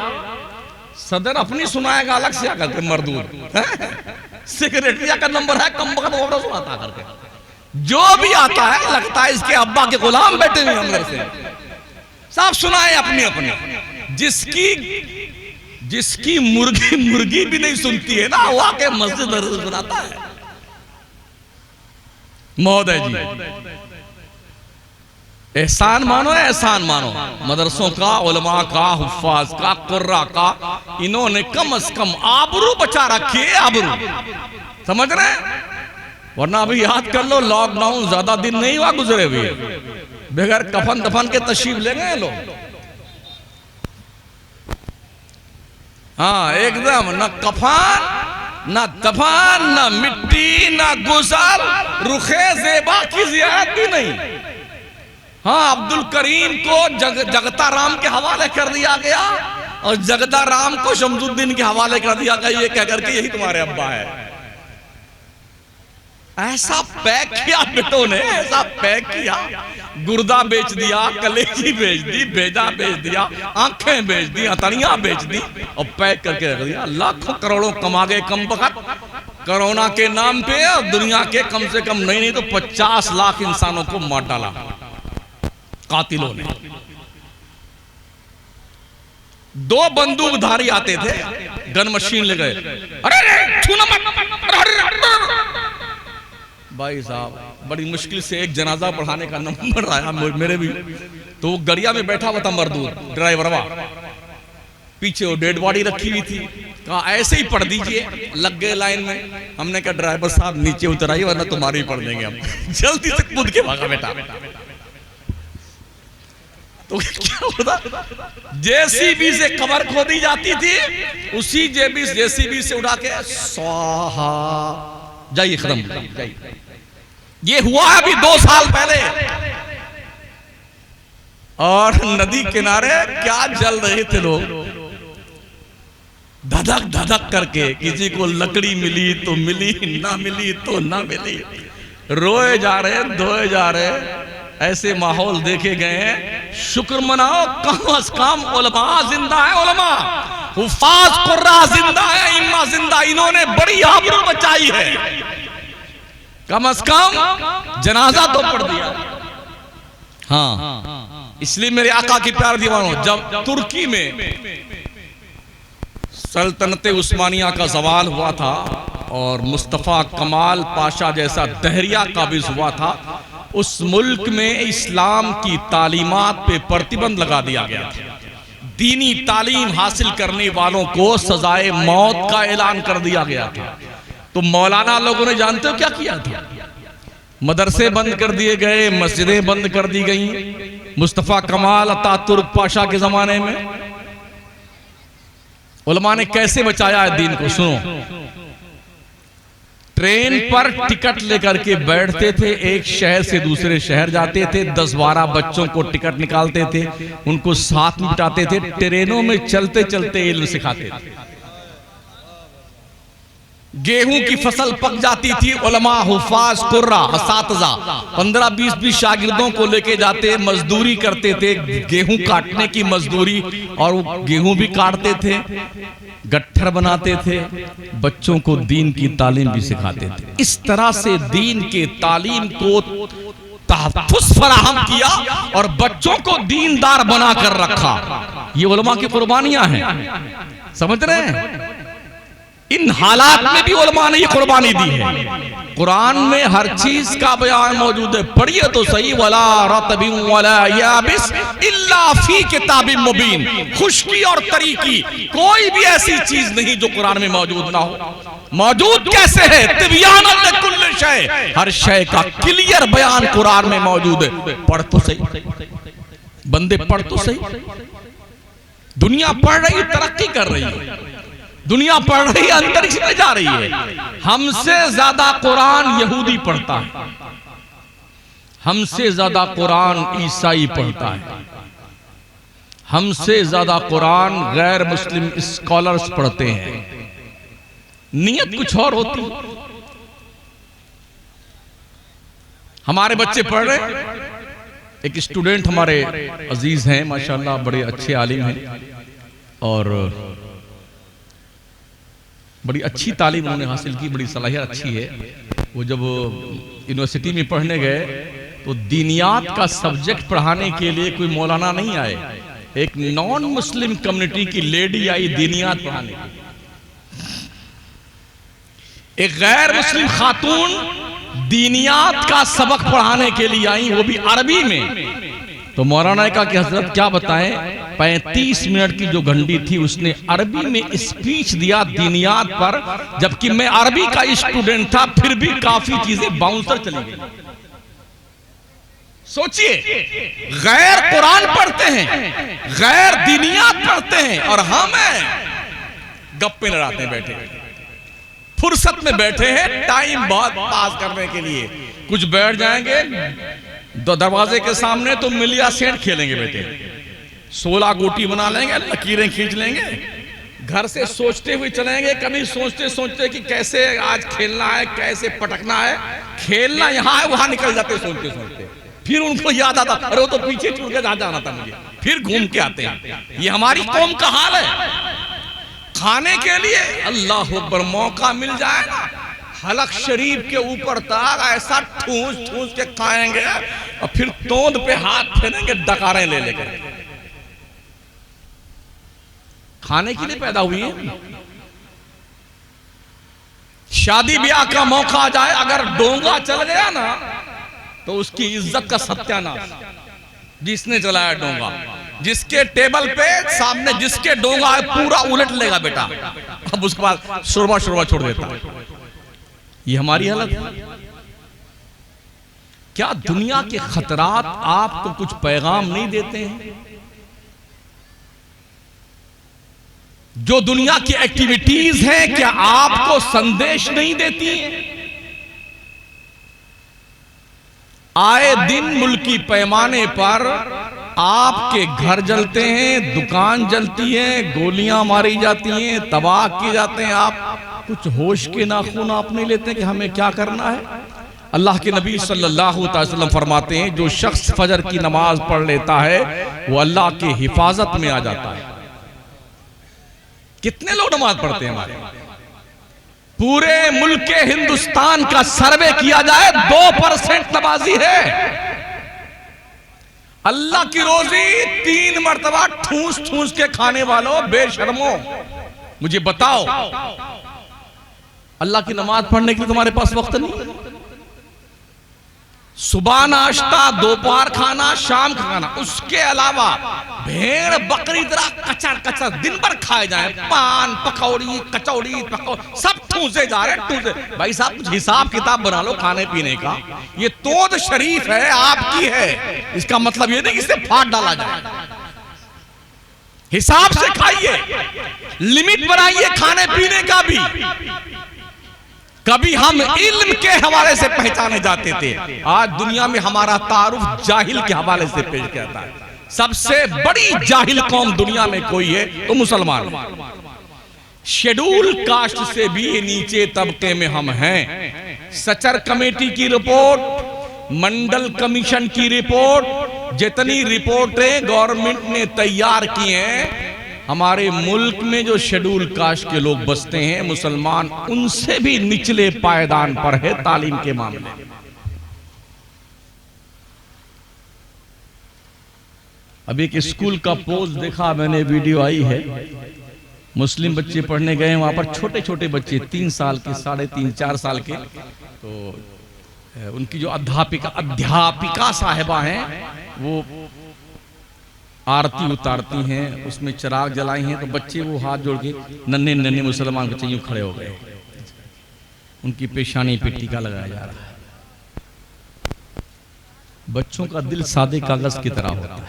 सदर अपनी सुनाएगा अलग से आकर के मरदूद। सेक्रेटरी का नंबर है कम वक्त वो सुनाता करके, जो भी आता है लगता है इसके अब्बा के गुलाम बैठे हुए अंदर से, सब सुनाए अपनी अपनी। जिसकी मुर्गी भी नहीं सुनती है ना, वो आके मस्जिद सुनाता है। महोदय जी एहसान मानो, एहसान मानो मदरसों का, उलमा का, हुफ्फाज का, कुर्रा का। इन्होंने कम से कम आबरू बचा रखी है, आबरू, समझ रहे हैं? वरना अभी याद कर लो, लॉकडाउन ज्यादा दिन नहीं हुआ गुजरे हुए, बगैर कफन दफन के तशरीफ ले गए लोग। हाँ एकदम, न कफन न दफन न मिट्टी न गुसल, रुखे ज़ेबा की ज़ियारत भी नहीं। हाँ अब्दुल करीम को जगता राम के हवाले कर दिया गया, और जगता राम को शमसुद्दीन के हवाले कर दिया गया, ये कह करके यही तुम्हारे अब्बा है। ऐसा पैक किया बेटों ने, ऐसा पैक किया, गुर्दा बेच दिया, कलेजी बेच दी, भेजा बेच दिया, आंखें बेच दी, हथेलियां बेच दी, और पैक करके रख दिया। लाखों करोड़ों कमा गए कम वक्त कोरोना के नाम पे, और दुनिया के कम से कम नहीं तो 50 लाख इंसानों को मार डाला कातिलों ने। 2 बंदूकधारी आते थे, गन मशीन ले गए, अरे छूना मत, भाई साहब बड़ी मुश्किल से एक जनाजा पढ़ाने का नंबर आया मेरे भी, तो वो गड़िया में बैठा हुआ था मजदूर ड्राइवरवा, पीछे वो डेड बॉडी रखी हुई थी, कहा ऐसे ही पढ़ दीजिए, लग गए लाइन में। हमने कहा ड्राइवर साहब नीचे उतर आइए वरना तुम्हारी ही पढ़ देंगे हम। जल्दी से कूद के भागा बेटा। तो क्या होता, जेसीबी से कबर खोदी जाती थी, उसी जेसीबी से उड़ा के स्वाहा, जाइए खत्म जाइए। ये हुआ अभी 2 साल पहले, और नदी किनारे क्या जल रहे थे लोग, धधक धधक करके। किसी को लकड़ी मिली तो मिली, ना मिली तो ना मिली, रोए जा रहे धोए जा रहे। ऐसे माहौल देखे गए हैं। शुक्र मनाओ कम अज कम उलमा जिंदा है, उलमा हुफाज कुर्रा जिंदा है, इम्मा जिंदा, इन्होंने बड़ी आबरू बचाई है। कम से कम जनाजा तो पढ़ दिया। हाँ, इसलिए मेरे आका की प्यार दीवानों, जब तुर्की में सल्तनत उस्मानिया का जवाल हुआ था और मुस्तफ़ा कमाल पाशा जैसा दहरिया काबिज हुआ था, उस मुल्क में इस्लाम की तालीमात पे प्रतिबंध लगा दिया गया था। दीनी तालीम हासिल करने वालों को सजाए मौत का ऐलान कर दिया गया था। तो मौलाना लोगों ने जानते हो क्या किया था? मदरसे बंद कर दिए गए, मस्जिदें बंद कर दी गई। मुस्तफ़ा कमाल अतातुर्क पाशा के जमाने में उलमा ने कैसे बचाया है दीन को, सुनो। ट्रेन पर टिकट लेकर के बैठते थे, एक शहर से दूसरे शहर जाते थे, 10-12 बच्चों को टिकट निकालते थे, उनको साथ में बिठाते थे, ट्रेनों में चलते चलते इल्म सिखाते थे। गेहूं की फसल पक जाती थी, उलमा हुफाज कुर्रा असातिज़ा 15-20 शागिर्दों को लेके जाते, मजदूरी करते थे, गेहूं काटने की मजदूरी, और वो गेहूं भी काटते थे, गट्ठर बनाते थे, बच्चों को दीन की तालीम भी सिखाते थे। इस तरह से दीन के तालीम को तहफ़्फ़ुज़ फराहम किया और बच्चों को दीनदार बना कर रखा। ये उलमा की कुर्बानियां हैं, समझ रहे हैं? इन हालात में भी उलमा ने ये कुर्बानी दी है। कुरान में हर चीज का बयान मौजूद है, पढ़िए तो सही। वला रतबिन वला याबिस इल्ला फी किताबिन मुबीन, खुश्की और तरी की कोई भी ऐसी चीज नहीं जो कुरान में मौजूद ना हो। मौजूद कैसे है? तिब्यानन लिकुल्लि शै, हर शय का क्लियर बयान कुरान में मौजूद है। पढ़ तो सही बंदे, पढ़ तो सही। दुनिया पढ़ रही, तरक्की कर रही है, दुनिया पढ़ रही है, अंतरिक्ष में जा रही है। हमसे ज्यादा कुरान यहूदी पढ़ता है, हमसे ज्यादा कुरान ईसाई पढ़ता है, हमसे ज्यादा कुरान गैर मुस्लिम स्कॉलर्स पढ़ते हैं। नियत कुछ और होती। हमारे बच्चे पढ़ रहे, एक स्टूडेंट हमारे अजीज हैं माशाल्लाह, बड़े अच्छे आलिम हैं और बड़ी अच्छी तालीम उन्होंने हासिल की, बड़ी सलाहियत अच्छी है। वो जब यूनिवर्सिटी में पढ़ने गए तो दीनियात का सब्जेक्ट पढ़ाने के लिए कोई मौलाना नहीं आए, एक नॉन मुस्लिम कम्युनिटी की लेडी आई दीनियात पढ़ाने के लिए। एक गैर मुस्लिम खातून दीनियात का सबक पढ़ाने के लिए आई, वो भी अरबी में। तो मौलाना का कि हजरत क्या बताएं, 35 मिनट की जो घंटी थी उसने अरबी में स्पीच दिया दीनियात पर, जबकि मैं अरबी का स्टूडेंट था, फिर भी काफी चीजें बाउंसर चली गई। सोचिए, गैर कुरान पढ़ते हैं, गैर दीनियात पढ़ते हैं, और हम गप्पे लड़ाते बैठे, फुर्सत में बैठे हैं टाइम बहुत पास करने के लिए। कुछ बैठ जाएंगे दरवाजे के सामने तो मिलिया सेंट खेलेंगे बेटे, 16 गोटी बना लेंगे, लकीरें खींच लेंगे, घर से सोचते हुए चलेंगे, कभी सोचते सोचते कि कैसे आज खेलना है, कैसे पटकना है, खेलना यहाँ है वहां निकल जाते सोचते सोचते। फिर उनको याद आता, अरे वो तो पीछे छूट के जाना था मुझे, फिर घूम के आते हैं। ये हमारी कौम का हाल है। खाने के लिए अल्लाह अकबर, मौका मिल जाए ना हलक शरीफ के ऊपर तक ऐसा ठूस ठूस के खाएंगे और फिर तोंद पे हाथ फेरेंगे डकारें ले लेकर। खाने के लिए पैदा हुई है, शादी ब्याह का मौका आ जाए, अगर डोंगा चल गया ना तो उसकी इज्जत का सत्यानाश। जिसने चलाया डोंगा, जिसके टेबल पे सामने जिसके डोंगा है पूरा उलट लेगा बेटा, अब उसके बाद शोरबा शोरबा छोड़ देता है। ये हमारी हालत है। क्या दुनिया के खतरात आपको कुछ पैगाम नहीं देते हैं? जो दुनिया की एक्टिविटीज हैं क्या आपको संदेश नहीं देती हैं? आए दिन मुल्की पैमाने पर आपके घर जलते हैं, दुकान जलती है, गोलियां मारी जाती हैं, तबाह किए जाते हैं। आप कुछ होश के नाखून आप नहीं लेते कि हमें क्या करना है? अल्लाह के नबी सल्लल्लाहु अलैहि वसल्लम फरमाते हैं, जो शख्स फजर की नमाज पढ़ लेता है वो अल्लाह की हिफाजत में आ जाता है। कितने लोग नमाज पढ़ते हैं हमारे? पूरे मुल्क के हिंदुस्तान का सर्वे किया जाए 2% नमाजी है। अल्लाह की रोजी 3 मरतबा ठूस ठूस के खाने वालों, बेशर्मो, मुझे बताओ अल्लाह की नमाज पढ़ने के लिए तुम्हारे पास वक्त नहीं? सुबह नाश्ता, दोपहर खाना, शाम खाना, उसके अलावा भेड़ बकरी तरह कचर कचर दिन भर खाए जाए, पान पकौड़ी कचौड़ी सब ठूसे जा रहे, ठूसे। भाई साहब कुछ हिसाब किताब बना लो खाने पीने का। ये तोद शरीफ है, आपकी है, इसका मतलब ये नहीं कि इसे फाड़ डाला जाए। हिसाब से खाइए, लिमिट बनाइए खाने पीने का भी। कभी हम इल्म के हवाले से पहचाने जाते थे, आज दुनिया में हमारा तारुफ जाहिल के हवाले से पेश किया जाता है। सबसे बड़ी जाहिल कौम दुनिया में कोई है तो मुसलमान। शेड्यूल कास्ट से भी नीचे तबके में हम हैं। सचर कमेटी की रिपोर्ट, मंडल कमीशन की रिपोर्ट, जितनी रिपोर्टें गवर्नमेंट ने तैयार की हैं, हमारे मुल्क में जो शेड्यूल कास्ट के लोग बसते हैं मुसलमान, उनसे भी निचले पायदान पर है तालीम के मामले। अभी एक स्कूल का पोस्ट देखा मैंने, वीडियो आई है, मुस्लिम बच्चे पढ़ने गए, वहां पर छोटे छोटे बच्चे 3 साल के, 3.5 4 साल के, तो उनकी जो अध्यापिका साहिबा हैं वो आरती उतारती हैं, उसमें चिराग जलाई हैं, तो बच्चे वो हाथ जोड़ के, नन्हे नन्हे मुसलमान बच्चे यूं खड़े हो गए, उनकी पेशानी पे टीका लगाया जा रहा है। बच्चों का दिल सादे कागज की तरह होता है।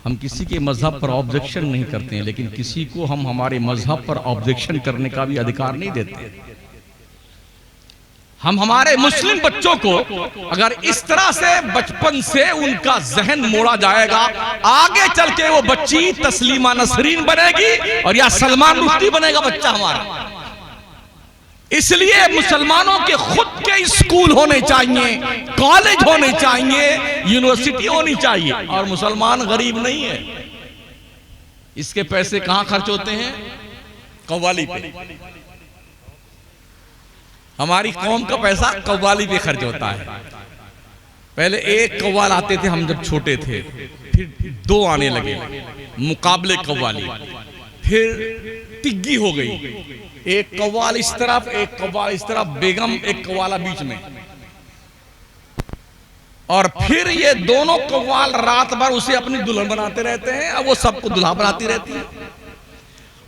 हम किसी के मजहब पर ऑब्जेक्शन नहीं करते हैं, लेकिन किसी को हम हमारे मजहब पर ऑब्जेक्शन करने का भी अधिकार नहीं देते। हम हमारे मुस्लिम बच्चों को अगर इस तरह से बचपन से उनका जहन मोड़ा जाएगा, आगे चल के वो बच्ची तस्लीमा नसरीन बनेगी और या सलमान रुश्दी बनेगा बच्चा हमारा। इसलिए मुसलमानों के खुद के स्कूल होने चाहिए, कॉलेज होने चाहिए, यूनिवर्सिटी होनी चाहिए। और मुसलमान गरीब नहीं है, इसके पैसे कहां खर्च होते हैं? कव्वाली पे। हमारी कौम का पैसा कव्वाली पे खर्च होता है। पहले 1 कव्वाल आते थे हम जब छोटे थे, फिर 2 आने लगे, मुकाबले कव्वाली, फिर तिग्गी हो गई, 1 कव्वाल इस तरफ 1 कव्वाल इस तरफ, बेगम 1 कव्वाला बीच में, और फिर ये दोनों कव्वाल रात भर उसे अपनी दुल्हन बनाते रहते हैं और वो सबको दुल्हा बनाती रहती है।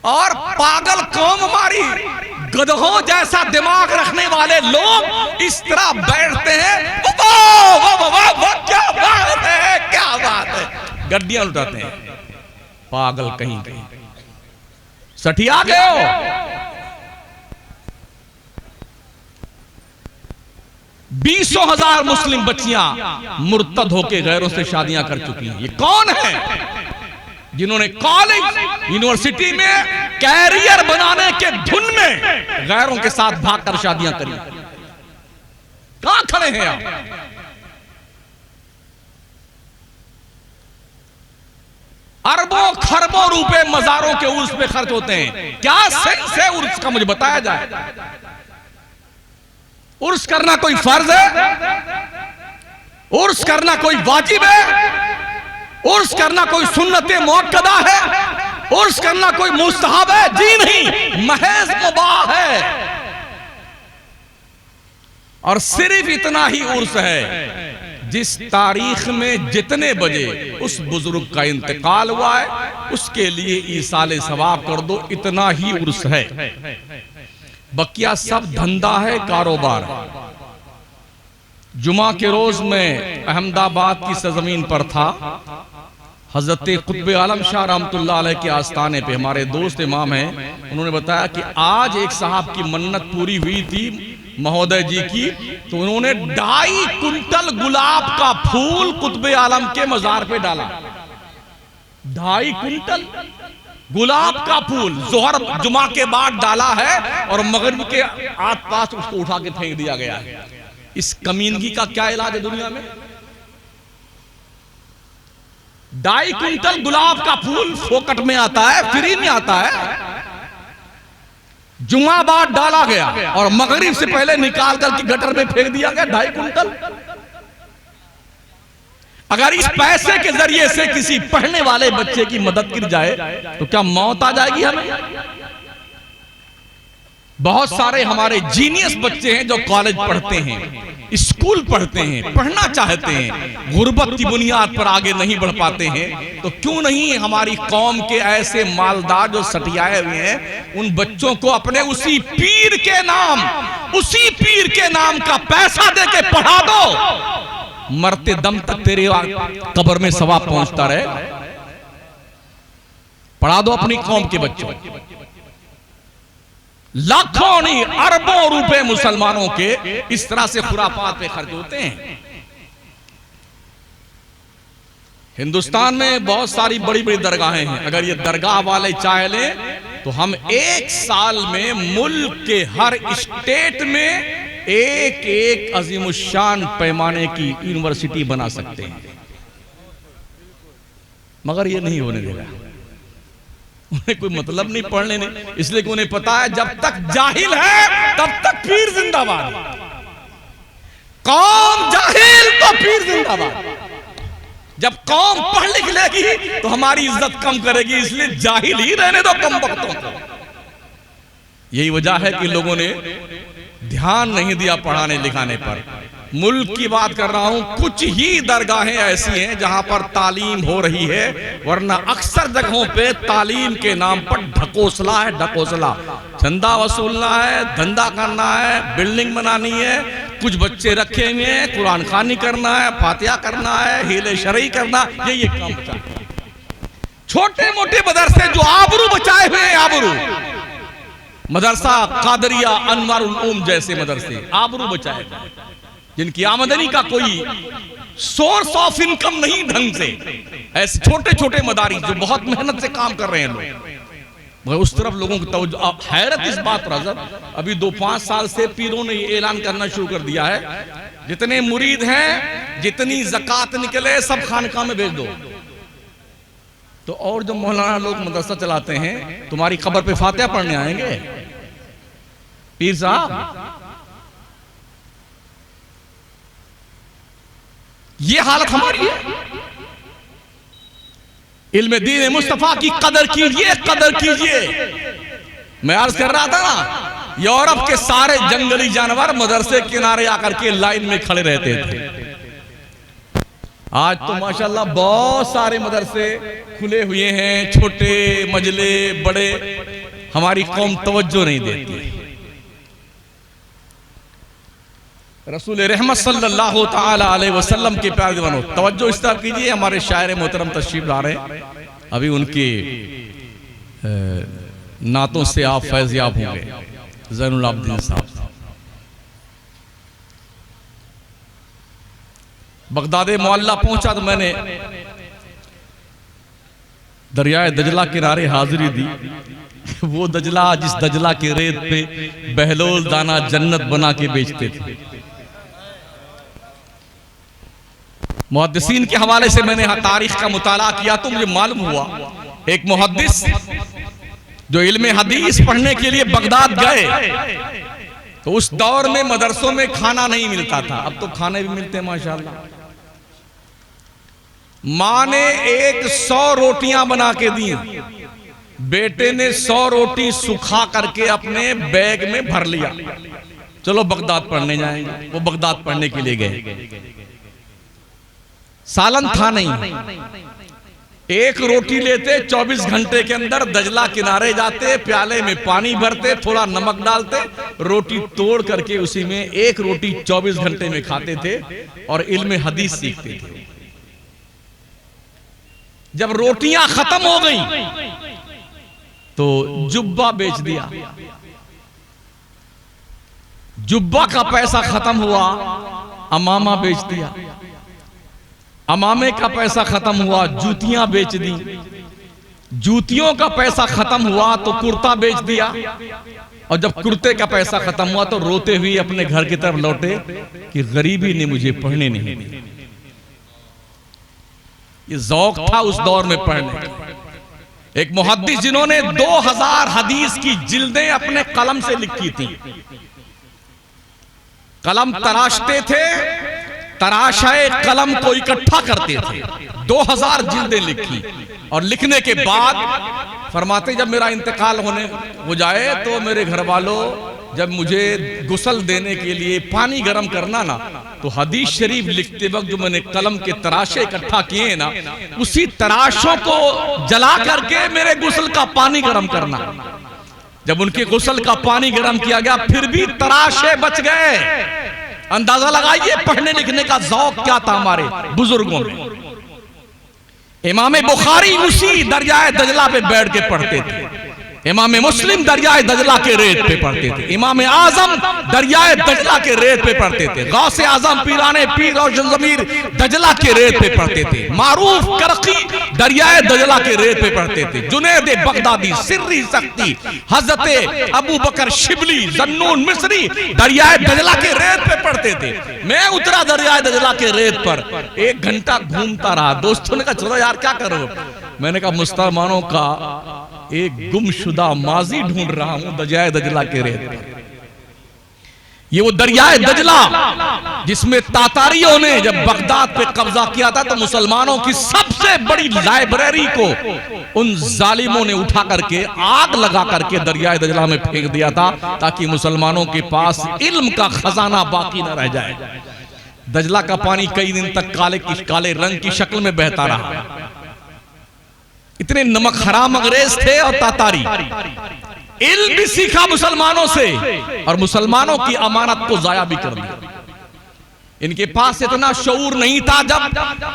और पागल कौम हमारी, गधों जैसा दिमाग रखने वाले लोग इस तरह बैठते हैं, क्या बात है, क्या बात है, गड्डियां उठाते हैं। पागल कहीं कहीं सठिया गए हो। 20,000 मुस्लिम बच्चियां मुर्तद होके गैरों से शादियां कर चुकी हैं। ये कौन है जिन्होंने कॉलेज यूनिवर्सिटी में कैरियर बनाने के धुन में गैरों के साथ भागकर शादियां करी? कहां खड़े हैं आप? अरबों खरबों रुपए मजारों के उर्स पे खर्च होते हैं। क्या सेंस है उर्स का, मुझे बताया जाए। उर्स करना कोई फर्ज है? उर्स करना कोई वाजिब है? उर्स करना कोई सुन्नते मुअक्कदा है? उर्स करना कोई मुस्तहब है? जी नहीं, महज मुबाह है। और सिर्फ इतना ही उर्स है जिस तारीख में जितने बजे उस बुजुर्ग का इंतकाल हुआ है उसके लिए ईसाले सवाब कर दो, इतना ही उर्स है। बकिया सब धंधा है, कारोबार। जुमा के रोज में अहमदाबाद की सरजमीन पर था, हजरत कुतुब आलम शाह रहमतुल्लाह अलैह के आस्थाने पे हमारे दोस्त इमाम हैं, उन्होंने बताया कि आज एक साहब की मन्नत पूरी हुई थी महोदय जी की, तो उन्होंने 2.5 कुंटल गुलाब का फूल कुतुब आलम के मजार पे डाला। 2.5 कुंटल गुलाब का फूल जोहर जुमा के बाद डाला है और मगरिब के आसपास उसको उठा के फेंक दिया गया है। इस कमीनगी का क्या इलाज है दुनिया में? 2.5 कुंटल गुलाब का फूल फोकट में आता है, फ्री में आता है, जुमा बाद डाला गया और मगरिब से पहले निकाल कर गटर में फेंक दिया गया। 2.5 कुंटल। अगर इस पैसे के जरिए से किसी पढ़ने वाले बच्चे की मदद की जाए तो क्या मौत आ जाएगी हमें? बहुत सारे हमारे जीनियस बच्चे हैं जो कॉलेज पढ़ते हैं, स्कूल पढ़ते हैं, पढ़ना चाहते हैं, गुर्बत की बुनियाद पर आगे नहीं बढ़ पाते हैं, तो क्यों नहीं हमारी कौम के ऐसे मालदार जो सटियाए हुए हैं उन बच्चों को अपने उसी पीर के नाम का पैसा दे के पढ़ा दो, मरते दम तक तेरे कब्र में सवाब पहुंचता रहे। पढ़ा दो अपनी कौम के बच्चों। लाखों नहीं अरबों रुपए मुसलमानों के इस तरह से खुराफात पे खर्च होते हैं। हिंदुस्तान में बहुत सारी बड़ी बड़ी दरगाहें हैं। अगर ये दरगाह वाले चाह लें तो हम 1 साल में मुल्क के हर स्टेट में एक अजीमुशान पैमाने की यूनिवर्सिटी बना सकते हैं, मगर ये नहीं होने देगा। उन्हें कोई मतलब नहीं पढ़ने नहीं, इसलिए कि उन्हें पता है जब तक जाहिल है तब तक पीर जिंदाबाद। कौम जाहिल तो पीर जिंदाबाद। जब कौम पढ़ लिख लेगी तो हमारी इज्जत कम करेगी, इसलिए जाहिल ही रहने दो कम वक्तों को। यही वजह है कि लोगों ने ध्यान नहीं दिया पढ़ाने लिखाने पर। मुल्क की बात कर रहा हूं, कुछ ही दरगाहें ऐसी हैं जहां पर तालीम हो रही है, वरना अक्सर जगहों पे तालीम के नाम पर ढकोसला है। ढकोसला, चंदा वसूलना है, धंधा करना है, बिल्डिंग बनानी है, कुछ बच्चे रखे हुए हैं, कुरान खानी करना है, फातिहा करना है, हीले शरई करना, ये काम बचा। छोटे मोटे मदरसे जो आबरू बचाए हुए हैं, आबरू मदरसा कादरिया अनवारुल उलूम जैसे मदरसे आबरू बचाए, जिनकी आमदनी का कोई सोर्स ऑफ इनकम नहीं ढंग से, ऐसे छोटे छोटे मदारिस जो बहुत मेहनत से काम कर रहे हैं लोग, मगर उस तरफ लोगों की तवज्जो। हैरत इस बात पर हज़रत, अभी 2-5 साल से पीरों ने ये ऐलान करना शुरू कर दिया है, जितने मुरीद हैं जितनी ज़कात निकले सब खानकाह में भेज दो। तो और जो मौलाना लोग मदरसा चलाते हैं तुम्हारी कब्र पे फातिहा पढ़ने आएंगे? पीर साहब, ये हालत हमारी है। इल्म दीन मुस्तफा की कदर कीजिए। मैं अर्ज कर रहा था ना, यूरोप के सारे जंगली जानवर मदरसे किनारे आकर के लाइन में खड़े रहते थे। आज तो माशाल्लाह बहुत सारे मदरसे खुले हुए हैं, छोटे मजले बड़े, हमारी कौम तवज्जो नहीं देती। रसूल रहमत सल्लल्लाहु ताला अलैहि वसल्लम के प्यारे दीवानों, तवज्जो इस तरह कीजिए। हमारे शायर मोहतरम तशरीफ ला रहे हैं, अभी उनकी नातों से आप फैज़याब होंगे। ज़ैनुल आबिदीन साहब बगदादे मोहल्ला पहुंचा तो मैंने दरियाए दजला किनारे हाजिरी दी। वो दजला जिस दजला के रेत पे बहलोल दाना जन्नत बना के बेचते थे। मुहद्दिसीन के हवाले से मैंने तारीख का मुताला किया तो मुझे मालूम हुआ एक मुहद्दिस जो इल्म हदीस पढ़ने के लिए बगदाद गए तो उस दौर में मदरसों में खाना नहीं मिलता था, अब तो खाने भी मिलते हैं माशाल्लाह। माँ ने 100 रोटियां बना के दी, बेटे ने 100 रोटी सुखा करके अपने बैग में भर लिया। चलो बगदाद पढ़ने जाएंगे। वो बगदाद पढ़ने के लिए गए। सालन था नहीं, एक रोटी लेते, 24 घंटे के अंदर दजला किनारे जाते, प्याले में पानी भरते, थोड़ा नमक डालते, रोटी तोड़ करके उसी में एक रोटी 24 घंटे में खाते थे और इल्म हदीस सीखते थे। जब रोटियां खत्म हो गई तो जुब्बा बेच दिया। जुब्बा का पैसा खत्म हुआ, अमामा बेच दिया। अमामे का पैसा खत्म हुआ, जूतियां बेच दी। जूतियों का पैसा खत्म हुआ तो कुर्ता बेच दिया। और जब कुर्ते का पैसा खत्म हुआ तो रोते हुए अपने घर की तरफ लौटे कि गरीबी ने मुझे पढ़ने नहीं दी। ये ज़ौक था उस दौर में पढ़ने का। एक मुहद्दिस जिन्होंने 2000 हदीस की जिल्दें अपने कलम से लिखी थी। कलम तराशते थे, तराशाए कलम को इकट्ठा करते थे। 2000 जिल्दें लिखी और लिखने के बाद फरमाते जब मेरा इंतकाल हो जाए तो मेरे घर वालों जब मुझे गुस्ल देने के लिए पानी गर्म करना ना, तो हदीस शरीफ लिखते वक्त जो मैंने कलम के तराशे इकट्ठा किए ना, उसी तराशों को जला करके मेरे गुस्ल का पानी गर्म करना। जब उनके गुस्ल का पानी गर्म किया गया फिर भी तराशे बच गए। अंदाजा लगाइए पढ़ने लिखने का ज़ौक क्या था हमारे बुजुर्गों में। इमाम बुखारी उसी दरियाए दजला पे बैठ के पढ़ते थे। इमाम मुस्लिम दरियाए दजला के रेत पे पढ़ते थे। इमाम आजम दरियाए दजला के रेत पे पढ़ते थे। गौसे आजम पीराने पीर और जमीर दजला के रेत पे पढ़ते थे। मारूफ करकी दरियाए दजला के रेत पे पढ़ते थे। जुनैद बगदादी, सिर्री सख्ती, हजरत अबू बकर शिबली, जन्नून मिस्री दरियाए दजला के रेत पे पढ़ते थे। मैं उतरा दरियाए दजला के रेत पर, 1 घंटा घूमता रहा। दोस्तों ने कहा चलो यार क्या करो। मैंने कहा मुसलमानों का एक गुमशुदा माजी ढूंढ रहा हूं दरियाए दजला के रेत पर। ये वो दरियाए दजला जिसमें तातारियों ने जब बगदाद पे कब्जा किया था तो मुसलमानों की सबसे बड़ी लाइब्रेरी को उन जालिमों ने उठा करके आग लगा करके दरियाए दजला में फेंक दिया था ताकि मुसलमानों के पास इल्म का खजाना बाकी न रह जाए। दजला का पानी कई दिन तक काले रंग की शक्ल में बहता रहा। इतने नमक हराम अंग्रेज थे और तातारी। इल्म भी सीखा मुसलमानों से और मुसलमानों की अमानत को जाया भी कर दिया। इनके पास इतना शऊर नहीं था। जब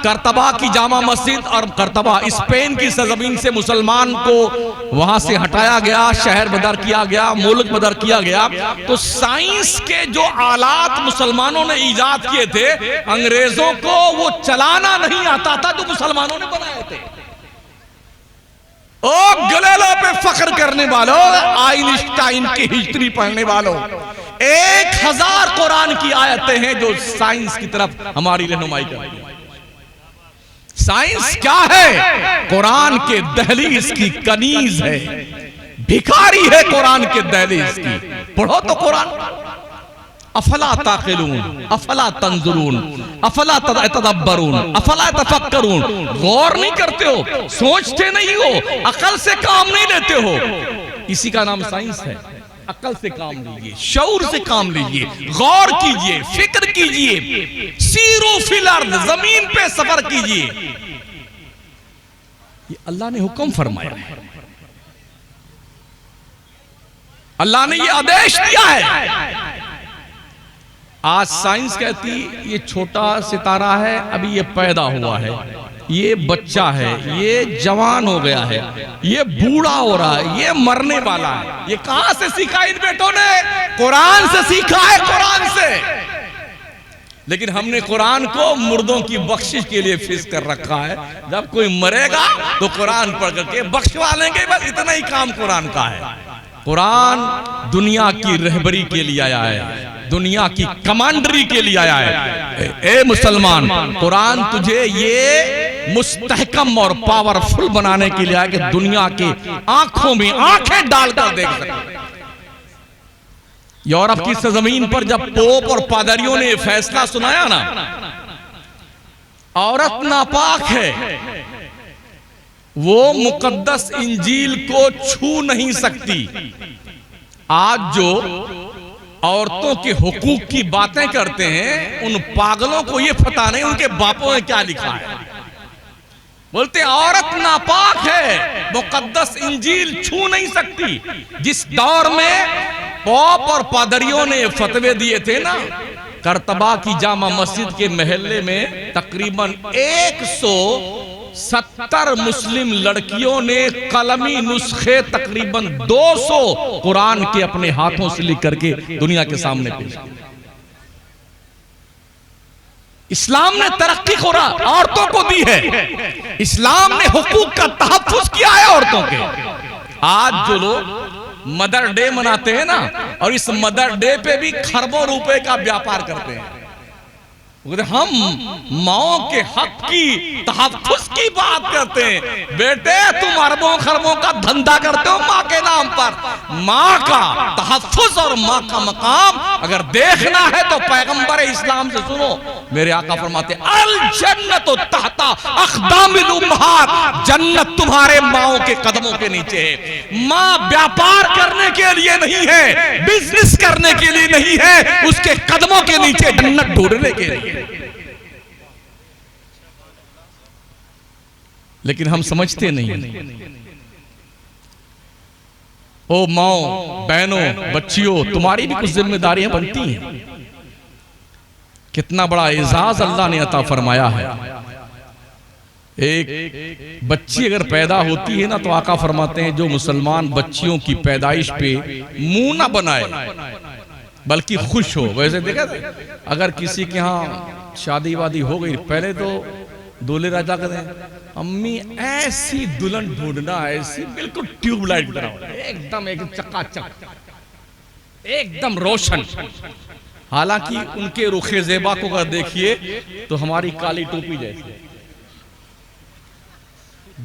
करतबा की जामा मस्जिद और करतबा स्पेन की सरजमीन से मुसलमान को वहां से हटाया गया, शहर बदर किया गया, मुल्क बदर किया गया, तो साइंस के जो आलात मुसलमानों ने ईजाद किए थे अंग्रेजों को वो चलाना नहीं आता था जो मुसलमानों ने बनाए थे। ओ गलेलो पे फख्र करने वालों, आइंस्टाइन की हिस्ट्री पढ़ने वालों, 1000 कुरान की आयतें हैं जो साइंस की तरफ हमारी रहनुमाई करती हैं। साइंस क्या है? कुरान के दहलीज की कनीज है, भिखारी है कुरान के दहलीज की। पढ़ो तो कुरान। अफला ताक़िलून, अफला तंजुरून, अफला तदब्बरून, अफला तफक्करून। गौर नहीं करते हो, सोचते नहीं हो, अकल से काम नहीं लेते हो। इसी का नाम साइंस है। अकल से काम लीजिए, शऊर से काम लीजिए, गौर कीजिए, फिक्र कीजिए, सीरो फिल अर्द, जमीन पे सफर कीजिए। ये अल्लाह ने हुक्म फरमाया है, अल्लाह ने ये आदेश दिया है। आज साइंस कहती ये छोटा सितारा है, अभी ये पैदा हुआ है, ये बच्चा है, ये जवान हो गया है, ये बूढ़ा हो रहा है, ये मरने वाला है। ये कहां से सीखा इन बेटों ने? कुरान से सीखा है, कुरान से। लेकिन हमने कुरान को मुर्दों की बख्शिश के लिए फिक्स कर रखा है। जब कोई मरेगा तो कुरान पढ़ करके बख्शवा लेंगे, बस इतना ही काम कुरान का है। कुरान दुनिया की रहबरी के लिए आया है, दुनिया की कमांडरी के लिए आया है। ए मुसलमान, कुरान तुझे ये मुस्तहकम और पावरफुल बनाने के लिए आया कि दुनिया के आंखों में आंखें डालकर देख सके। यूरोप की सरजमीन पर जब पोप और पादरियों ने फैसला सुनाया ना, औरत नापाक है, वो मुकद्दस इंजील को छू नहीं सकती। आज जो औरतों के हुकूक की बातें करते हैं, उन पागलों को ये पता नहीं उनके बापों ने क्या लिखा है। बोलते औरत नापाक है, मुकद्दस इंजील छू नहीं सकती। जिस दौर में पॉप और पादरियों ने फतवे दिए थे ना, करतबा की जामा मस्जिद के महल्ले में तकरीबन 170 मुस्लिम लड़कियों ने कलमी नुस्खे तकरीबन 200 कुरान के अपने हाथों से लिख करके दुनिया के सामने पेश किए। इस्लाम ने तरक्की औरतों को दी है, इस्लाम ने हुकूक का तहफ्फुज किया है औरतों के। आज जो लोग मदर डे मनाते हैं ना, और इस मदर डे पे भी खरबों रुपए का व्यापार करते हैं। हम माओ के हक की तहफ्फुज की बात करते हैं। बेटे तुम अरबों खरबों का धंधा करते हो माँ के नाम पर। माँ का तहफ्फुज और माँ का मकाम अगर देखना है तो पैगंबर इस्लाम से सुनो। मेरे आका फरमाते अल जन्नत तहता अक़दामिल उम्महात, जन्नत तुम्हारे माओ के कदमों के नीचे है। माँ व्यापार करने के लिए नहीं है, बिजनेस करने के लिए नहीं है, उसके कदमों के नीचे जन्नत ढूंढने के लिए। लेकिन हम समझते नहीं। ओ माओ, बहनों, बच्चियों, तुम्हारी भी कुछ जिम्मेदारियां बनती हैं। कितना बड़ा एजाज अल्लाह ने अता फरमाया है। एक बच्ची अगर पैदा होती है ना, तो आका फरमाते हैं जो मुसलमान बच्चियों की पैदाइश पे मुंह ना बनाए बल्कि खुश हो। वैसे देखा अगर किसी के यहाँ शादी वादी हो गई, पहले तो दूल्हे राजा कहते हैं अम्मी ऐसी दुल्हन ढूंढना, ऐसी बिल्कुल ट्यूबलाइट की तरह, एकदम चकाचक, एकदम रोशन। हालांकि उनके रुखे ज़ेबा को अगर देखिए तो हमारी काली टोपी जैसी।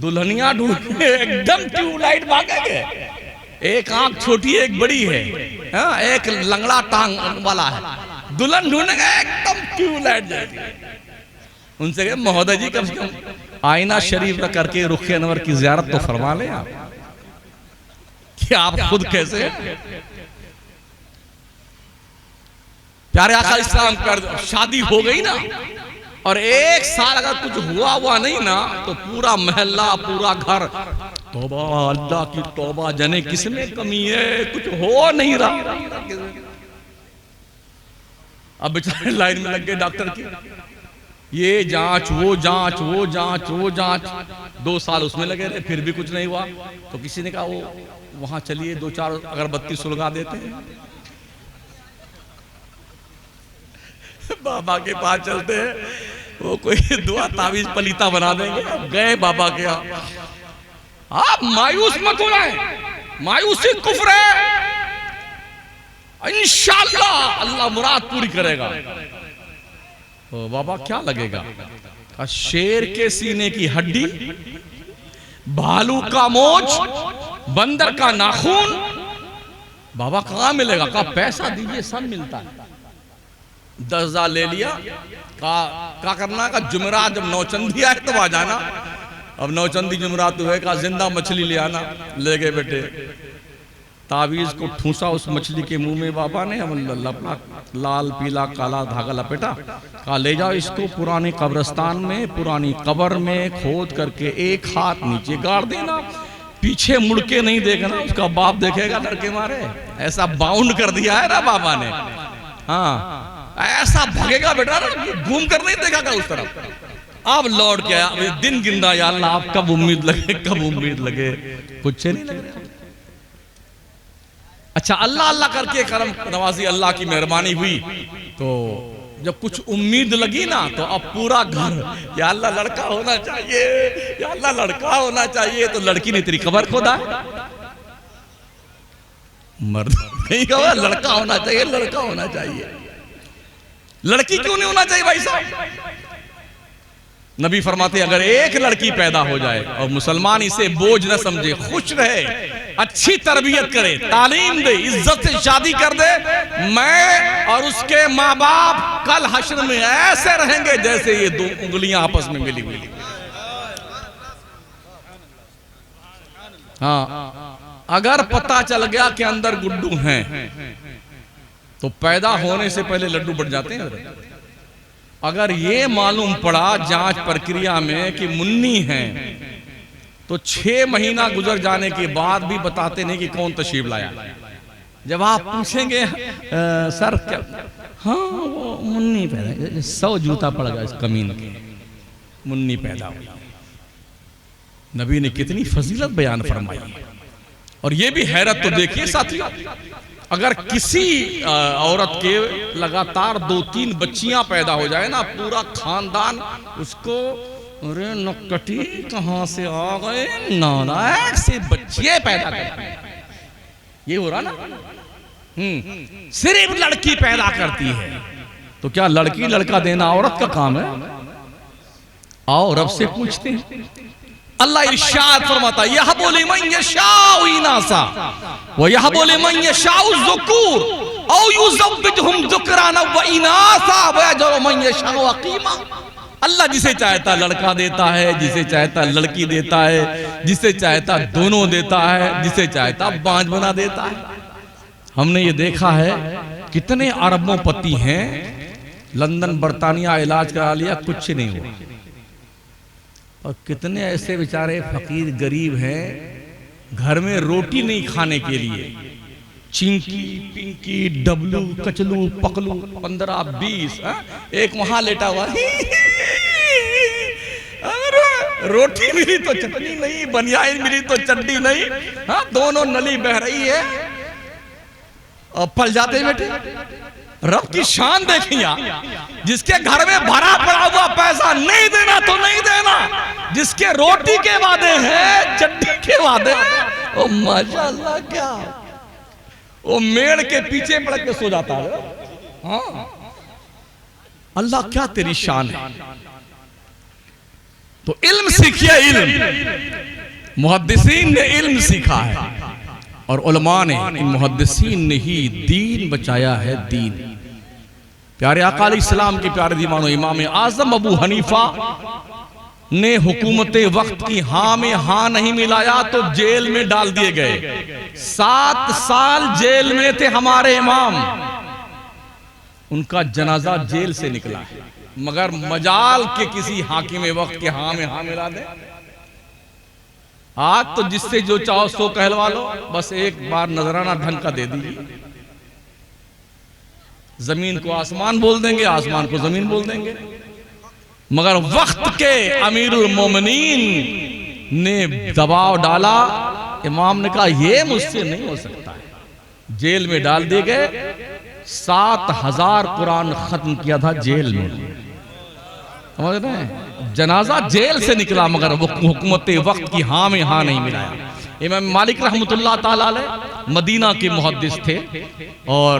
दुल्हनिया ढूंढने एकदम ट्यूबलाइट भागेंगे। एक आंख छोटी है, एक बड़ी है, एक लंगड़ा टांग वाला है। दुल्हन ढूंढेगा एकदम ट्यूबलाइट जैसी। उनसे कहे महोदय जी कम से कम आईना शरीफ न करके रुख अनवर की ज़ियारत तो फरमा लें आप, कि आप खुद कैसे। प्यारे आका इस्लाम पर शादी हो गई ना, और एक साल अगर कुछ हुआ नहीं ना, तो पूरा महल्ला, पूरा घर तौबा, अल्लाह की तौबा, जने किसमें कमी है, कुछ हो नहीं रहा। अब बेचारे लाइन में लग गए डॉक्टर की, ये जांच वो जांच, वो जांच वो जांच। 2 साल उसमें लगे रहे, फिर भी कुछ नहीं हुआ। तो किसी ने कहा वो वहां चलिए 2-4 अगरबत्ती सुलगा देते हैं। बाबा के पास चलते हैं, वो कोई दुआ तावीज पलीता बना देंगे। गए बाबा के यहाँ। आप मायूस मत हो जाए, मायूसी कुफ्र है, इंशाअल्लाह अल्लाह मुराद पूरी करेगा। तो बाबा क्या लगेगा? शेर के सीने की हड्डी, भालू का मोच, बंदर का नाखून। बाबा कहाँ मिलेगा? कहा पैसा दीजिए सब मिलता है। 10,000 ले लिया। क्या करना का जुमेरात जब नौचंदी आए तब आ जाना। अब नौचंदी जुमेरात हुए का जिंदा मछली ले आना। ले गए बेटे, तावीज को ठूसा उस मछली के मुंह में बाबा ने, अपना लाल पीला काला धागा लपेटा। कहा ले जाओ इसको पुराने कब्रिस्तान में, पुरानी कब्र में खोद करके एक हाथ नीचे गाड़ देना, पीछे मुड़ के नहीं देखना, उसका बाप देखेगा डर के मारे। ऐसा बाउंड कर दिया है ना बाबा ने। हाँ, ऐसा भागेगा बेटा, घूम कर नहीं देखेगा उस तरफ। अब लौट के आया, दिन गिन रहा, या अल्लाह आप कब उम्मीद लगे, कब उम्मीद लगे, कुछ नहीं लगे। अच्छा, अल्लाह अल्लाह करके करम नवाजी, अल्लाह की मेहरबानी हुई। तो जब कुछ उम्मीद लगी ना, तो अब पूरा घर या अल्लाह लड़का होना चाहिए, या अल्लाह लड़का होना चाहिए। तो लड़की ने तेरी कब्र खोदा, मर्द नहीं कहा लड़का होना चाहिए, लड़का होना चाहिए। लड़की क्यों नहीं होना चाहिए भाई साहब? नबी फरमाते अगर एक लड़की पैदा हो जाए और मुसलमान इसे बोझ न समझे, खुश रहे, अच्छी तरबियत करे, तालीम दे, इज्जत से शादी कर दे, मैं और उसके माँ बाप कल हश्र में ऐसे रहेंगे जैसे ये 2 उंगलियां आपस में मिली हुई। हाँ, अगर पता चल गया कि अंदर गुड्डू हैं तो पैदा होने से पहले लड्डू बढ़ जाते हैं। अगर ये मालूम पड़ा जांच प्रक्रिया में कि मुन्नी है, तो 6 महीना गुजर जाने के बाद भी बताते नहीं कि कौन तशरीफ लाया। जब आप पूछेंगे सर क्या, हाँ वो मुन्नी पैदा, 100 जूता पड़ गया इस कमीन के, मुन्नी पैदा हुई। नबी ने कितनी फजीलत बयान फरमाई है। और ये भी हैरत तो देखिए साथियों, अगर किसी औरत के लगातार 2-3 बच्चियां पैदा हो जाए ना, पूरा खानदान उसको, अरे नक्कटी कहां से आ गए, नालायक से बच्चे पैदा करते हैं, ये हो रहा ना। सिर्फ लड़की पैदा करती है, तो क्या लड़की लड़का देना औरत का काम है? आओ रब से पूछते हैं। अल्लाह इरशाद फरमाता, यह बोले मन यशाउ इनासा व यह बोले मन यशाउ ज़ुकूर औ युज़व्विजुहुम ज़ुकराना व इनासा व यजअलु मन यशाउ अक़ीमा। अल्लाह जिसे चाहता लड़का देता है, जिसे चाहता लड़की देता है, जिसे चाहता दोनों देता है, जिसे चाहता बांझ बना देता है। हमने ये देखा है कितने अरबों पति हैं, लंदन बरतानिया इलाज करा लिया, कुछ नहीं हुआ। और कितने ऐसे बेचारे फकीर गरीब हैं, घर में रोटी नहीं खाने के लिए चिंकी पिंकी डबलू कचलू पकलू 15-20 एक वहां लेटा हुआ रोटी मिली तो चटनी नहीं, बनियान मिली तो चड्डी नहीं, हाँ दोनों नली बह रही है और पल जाते बेटे। रब की शान देखिए, जिसके घर में भरा पड़ा हुआ पैसा नहीं देना तो नहीं देना, जिसके रोटी के वादे हैं, चड्डी के वादे, ओ माशाअल्लाह, क्या वो मेड़ के पीछे पड़ के सो जाता है। हाँ अल्लाह क्या तेरी शान है। तो इल्म सीखिए, इल्म मुहद्दिसीन ने इल्म सीखा है और उलमा ने, इन मुहद्दिसीन ने ही दीन बचाया है, दीन। प्यारे आका अलैहिस्सलाम के प्यारे दीवानों, इमाम आजम अबू हनीफा ने हुकूमत वक्त की हाँ में हाँ नहीं मिलाया तो जेल में डाल दिए गए। 7 साल जेल में थे हमारे इमाम, उनका जनाजा जेल से निकला है, मगर मजाल के किसी हाकिम वक्त के हाँ में हाँ मिला दे। आज तो जिससे जो चाहो सो कहलवा लो, बस एक बार नजराना ढंग का दे दीजिए। जमीन को आसमान बोल देंगे, आसमान को जमीन बोल देंगे, मगर वक्त के अमीरुल मोमिनीन ने दबाव डाला। इमाम ने कहा यह मुझसे नहीं हो सकता है, जेल में डाल दिए गए। 7000 कुरान खत्म किया था जेल में, समझ रहे हैं? जनाजा जेल से निकला, मगर वो हुकूमत वक्त की हाँ में हाँ नहीं मिलाया। इमाम मालिक रहमतुल्लाह ताला अलैह मदीना के मुहद्दिस थे और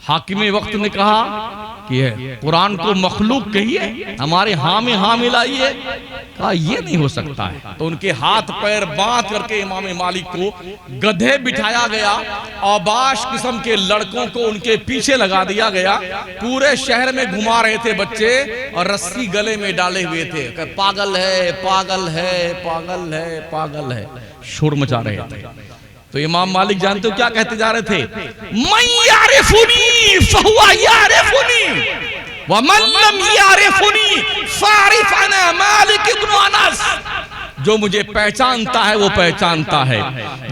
हाकिम वक्त ने कहा कि कुरान को मखलूक कहिए, हमारे हाँ में हाँ मिलाइए। कहा ये नहीं हो सकता है। तो उनके हाथ पैर बांध करके इमाम मालिक को गधे बिठाया गया, औबाश किस्म के लड़कों को उनके पीछे लगा दिया गया। पूरे शहर में घुमा रहे थे बच्चे और रस्सी गले में डाले हुए थे, पागल है पागल है पागल है पागल है, शोर मचा रहे थे। तो इमाम मालिक जानते हो क्या कहते जा रहे थे? मन यारिफुनी फहुवा यारिफुनी व मन लम यारिफुनी फारिफ अना मालिक इब्न अनस। जो मुझे पहचानता है वो पहचानता है,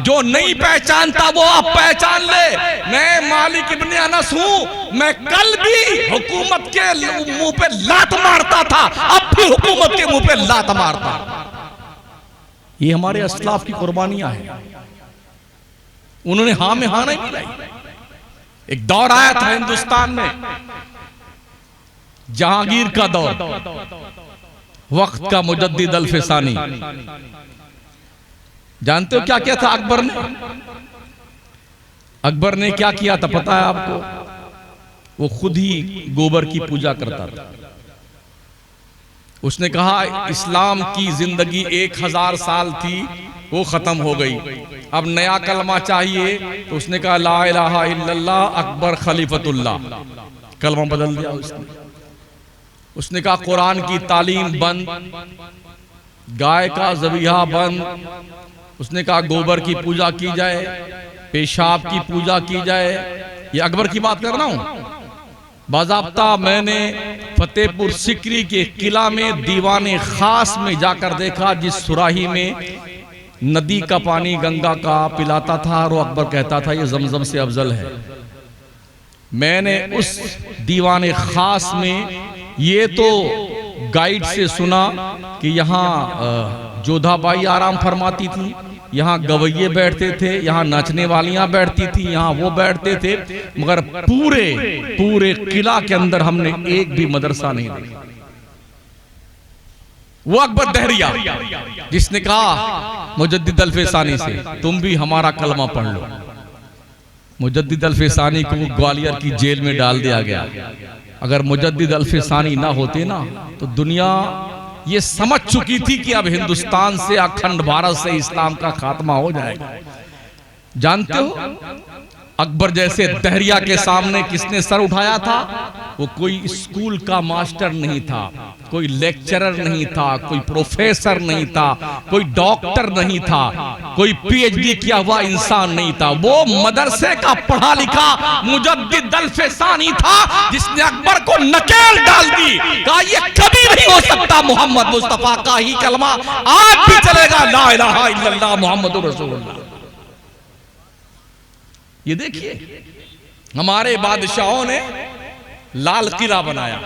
जो नहीं पहचानता वो आप पहचान ले। मैं मालिक इब्न अनस हूं। मैं कल भी हुकूमत के मुंह पे लात मारता था, अब भी हुकूमत के मुंह पे लात मारता। ये हमारे अस्लाफ की कुर्बानियां हैं। उन्होंने हाँ में हाँ नहीं मिलाई। एक दौर आया था हिंदुस्तान में, जहांगीर का दौर, वक्त का मुजद्दिद अल-फिसानी। जानते हो क्या क्या था अकबर ने? अकबर ने क्या किया था पता है आपको? वो खुद ही गोबर की पूजा करता था। उसने कहा इस्लाम की जिंदगी 1000 साल थी, वो खत्म हो गई, अब नया कलमा चाहिए। तो उसने कहा ला इलाहा इल्लल्लाह अकबर खलीफतुल्लाह, कलमा बदल दिया उसने। उसने कहा कुरान की तालीम बंद, गाय का ज़बीहा बंद। उसने कहा गोबर की पूजा की जाए, पेशाब की पूजा की जाए, ये अकबर की बात कर रहा हूं। बाज़ाब्ता मैंने फतेहपुर सिकरी के किला में दीवाने खास में जाकर देखा, जिस सुराही में नदी का पानी गंगा का पिलाता था और वो अकबर कहता था ये जमजम से अफजल है। मैंने उस दीवाने खास में ये तो गाइड से सुना कि यहाँ जोधाबाई आराम फरमाती थी, यहाँ गवैये बैठते थे, यहाँ नाचने वालियां बैठती थी, यहाँ वो बैठते थे, मगर पूरे किला के अंदर हमने एक भी मदरसा नहीं देखा। वो अकबर दहरिया जिसने कहा मुजद्दिद अल्फेसानी से तुम भी हमारा कलमा पढ़ लो। मुजद्दिद अल्फेसानी को ग्वालियर की जेल में डाल दिया गया। अगर मुजद्दिद अल्फेसानी ना होते ना तो दुनिया ये समझ चुकी थी कि अब हिंदुस्तान से, अखंड भारत से इस्लाम का खात्मा हो जाएगा। जानते हो अकबर जैसे दहरिया के सामने किसने सर उठाया था? वो कोई स्कूल का मास्टर नहीं था, कोई लेक्चरर नहीं था, कोई प्रोफेसर नहीं था, कोई डॉक्टर नहीं था, कोई पीएचडी किया हुआ इंसान नहीं था। वो मदरसे का पढ़ा लिखा मुजद्दिद अल्फेसानी था जिसने अकबर को नकेल डाल दी। कहा ये कभी नहीं हो सकता, मोहम्मद मुस्तफा का ही कलमा आज भी चलेगा, ला इलाहा इल्लल्लाह मुहम्मदुर रसूलुल्लाह। ये देखिए हमारे बादशाहों ने लाल किला बनाया,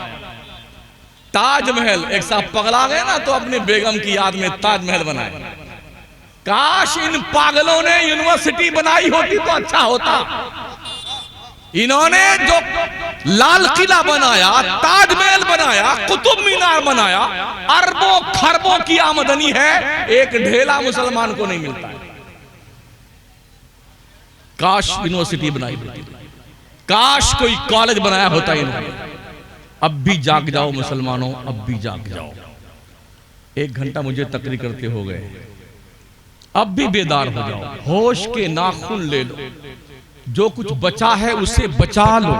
ताजमहल, एक साहब पगला गए ना तो अपने बेगम की याद में ताजमहल बनाया। काश इन पागलों ने यूनिवर्सिटी बनाई होती तो अच्छा होता। इन्होंने जो लाल किला बनाया, ताजमहल बनाया, कुतुब मीनार बनाया, अरबों खरबों की आमदनी है, एक ढेला मुसलमान को नहीं मिलता है। काश यूनिवर्सिटी बनाई होती, काश कोई कॉलेज बनाया होता इन्होंने। अब भी जाग जाओ मुसलमानों, अब भी जाग जाओ। 1 घंटा मुझे तकरीर करते हो गए, अब भी बेदार हो जाओ, होश के नाखून ले लो, जो कुछ बचा है उसे बचा लो।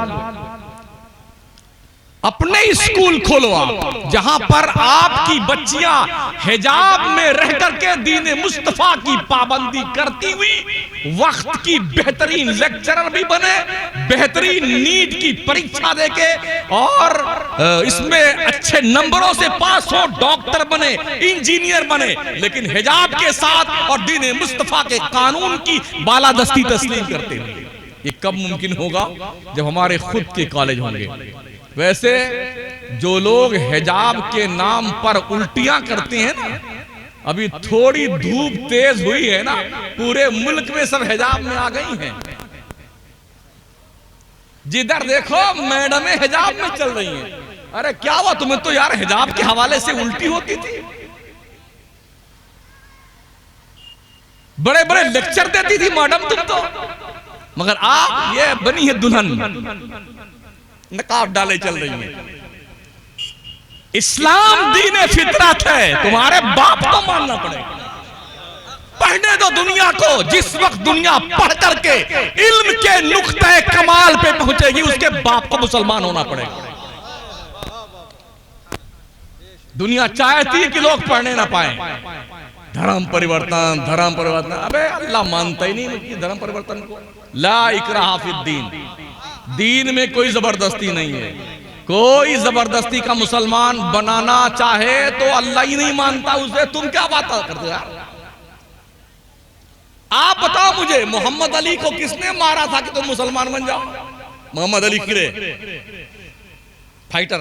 अपने स्कूल खोलो आप, जहां पर आपकी बच्चियां हिजाब में रह करके दीन मुस्तफा की पाबंदी करती हुई वक्त की बेहतरीन लेक्चरर भी बने, बेहतरीन नीट की परीक्षा देके और इसमें अच्छे नंबरों से पास हो, डॉक्टर बने, इंजीनियर बने, लेकिन हिजाब के साथ और दीन मुस्तफा के कानून की बालादस्ती तस्लीम करते हुए। ये कब मुमकिन होगा? जब हमारे खुद के कॉलेज होंगे। वैसे जो लोग हिजाब के नाम पर उल्टियां करते हैं ना, अभी थोड़ी धूप तेज हुई है ना, पूरे मुल्क में सब हिजाब में आ गई हैं। जिधर देखो मैडमें हिजाब में चल रही हैं। अरे क्या हुआ तुम्हें? तो यार हिजाब के हवाले से उल्टी होती थी, बड़े बड़े लेक्चर देती थी मैडम तुम तो, मगर आप ये बनी है दुल्हन, नकाब डाले चल रही है। इस्लाम दीन फितरत है, तुम्हारे बाप को मानना पड़ेगा। पढ़ने दो दुनिया को, जिस वक्त दुनिया पढ़ करके इल्म के नुक्ते कमाल पे पहुंचेगी उसके बाप को मुसलमान होना पड़ेगा। दुनिया चाहती है कि लोग पढ़ने ना पाए। धर्म परिवर्तन, धर्म परिवर्तन, अबे अल्लाह मानता ही नहीं धर्म परिवर्तन को। ला इकराहा फिद्दीन, दीन में कोई जबरदस्ती नहीं है। कोई जबरदस्ती का मुसलमान बनाना चाहे तो अल्लाह ही नहीं मानता उसे, तुम क्या बात करते हो यार? आप बताओ मुझे, मोहम्मद अली को किसने मारा था कि तुम मुसलमान बन जाओ? मोहम्मद अली किरे फाइटर,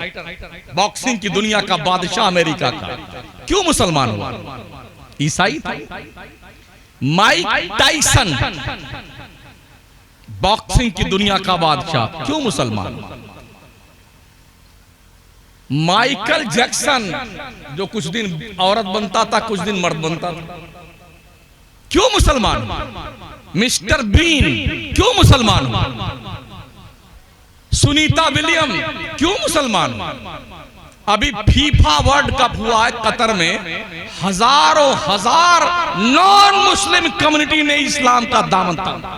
बॉक्सिंग की दुनिया का बादशाह अमेरिका का, क्यों मुसलमान हुआ? ईसाई था। माइक टाइसन बॉक्सिंग की दुनिया का बादशाह, क्यों मुसलमान? माइकल जैक्सन जो कुछ दिन औरत बनता था कुछ दिन मर्द बनता था, क्यों मुसलमान? मिस्टर बीन क्यों मुसलमान? सुनीता विलियम क्यों मुसलमान? अभी फीफा वर्ल्ड कप हुआ है कतर में, हजारों हजार नॉन मुस्लिम कम्युनिटी ने इस्लाम का दामन थामा।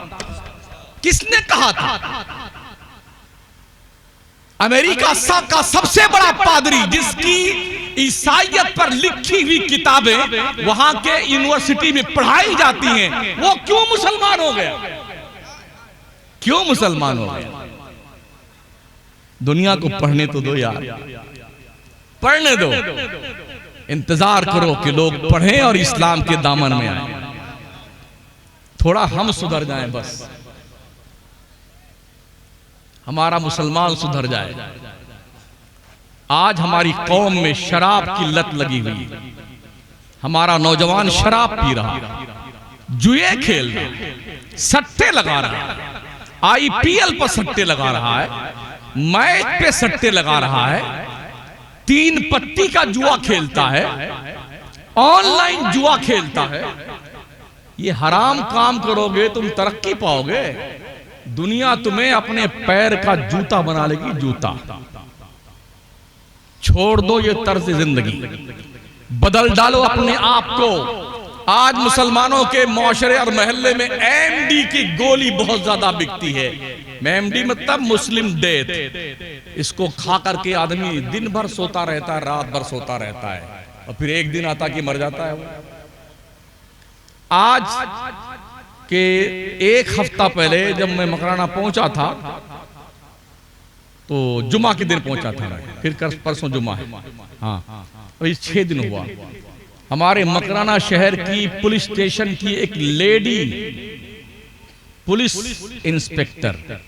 किसने कहा था? अमेरिका का सबसे बड़ा पादरी जिसकी ईसाइयत पर लिखी हुई किताबें वहां के यूनिवर्सिटी में पढ़ाई जाती हैं, वो क्यों मुसलमान हो गया? क्यों मुसलमान हो गए? दुनिया को पढ़ने तो दो यार, पढ़ने दो। इंतजार करो कि लोग पढ़ें और इस्लाम के दामन में आए। थोड़ा हम सुधर जाएं, बस हमारा मुसलमान सुधर जाए। आज हमारी कौम में शराब की लत लगी हुई है। हमारा नौजवान शराब पी रहा, जुए खेल रहा, सट्टे लगा रहा है, IPL पर सट्टे लगा रहा है, मैच पे सट्टे लगा रहा है, 3 पत्ती का जुआ खेलता है, ऑनलाइन जुआ खेलता है। ये हराम काम करोगे तुम तरक्की पाओगे? दुनिया तुम्हें अपने पैर का जूता बना लेगी, जूता। छोड़ दो ये तर्ज जिंदगी, बदल डालो अपने आप को। आज मुसलमानों के मुआशरे और महल्ले में MD की गोली बहुत ज्यादा बिकती है। MD मतलब मुस्लिम डेथ। इसको खा करके आदमी दिन भर सोता रहता है, रात भर सोता रहता है, और फिर एक दिन आता कि मर जाता है वो। आज के 1 हफ्ता पहले जब मैं मकराना पहुंचा था, तो जुमा के दिन पहुंचा था मैं, फिर परसों जुमा है, हाँ, अभी 6 दिन हुआ। हमारे मकराना शहर की पुलिस स्टेशन की एक लेडी पुलिस इंस्पेक्टर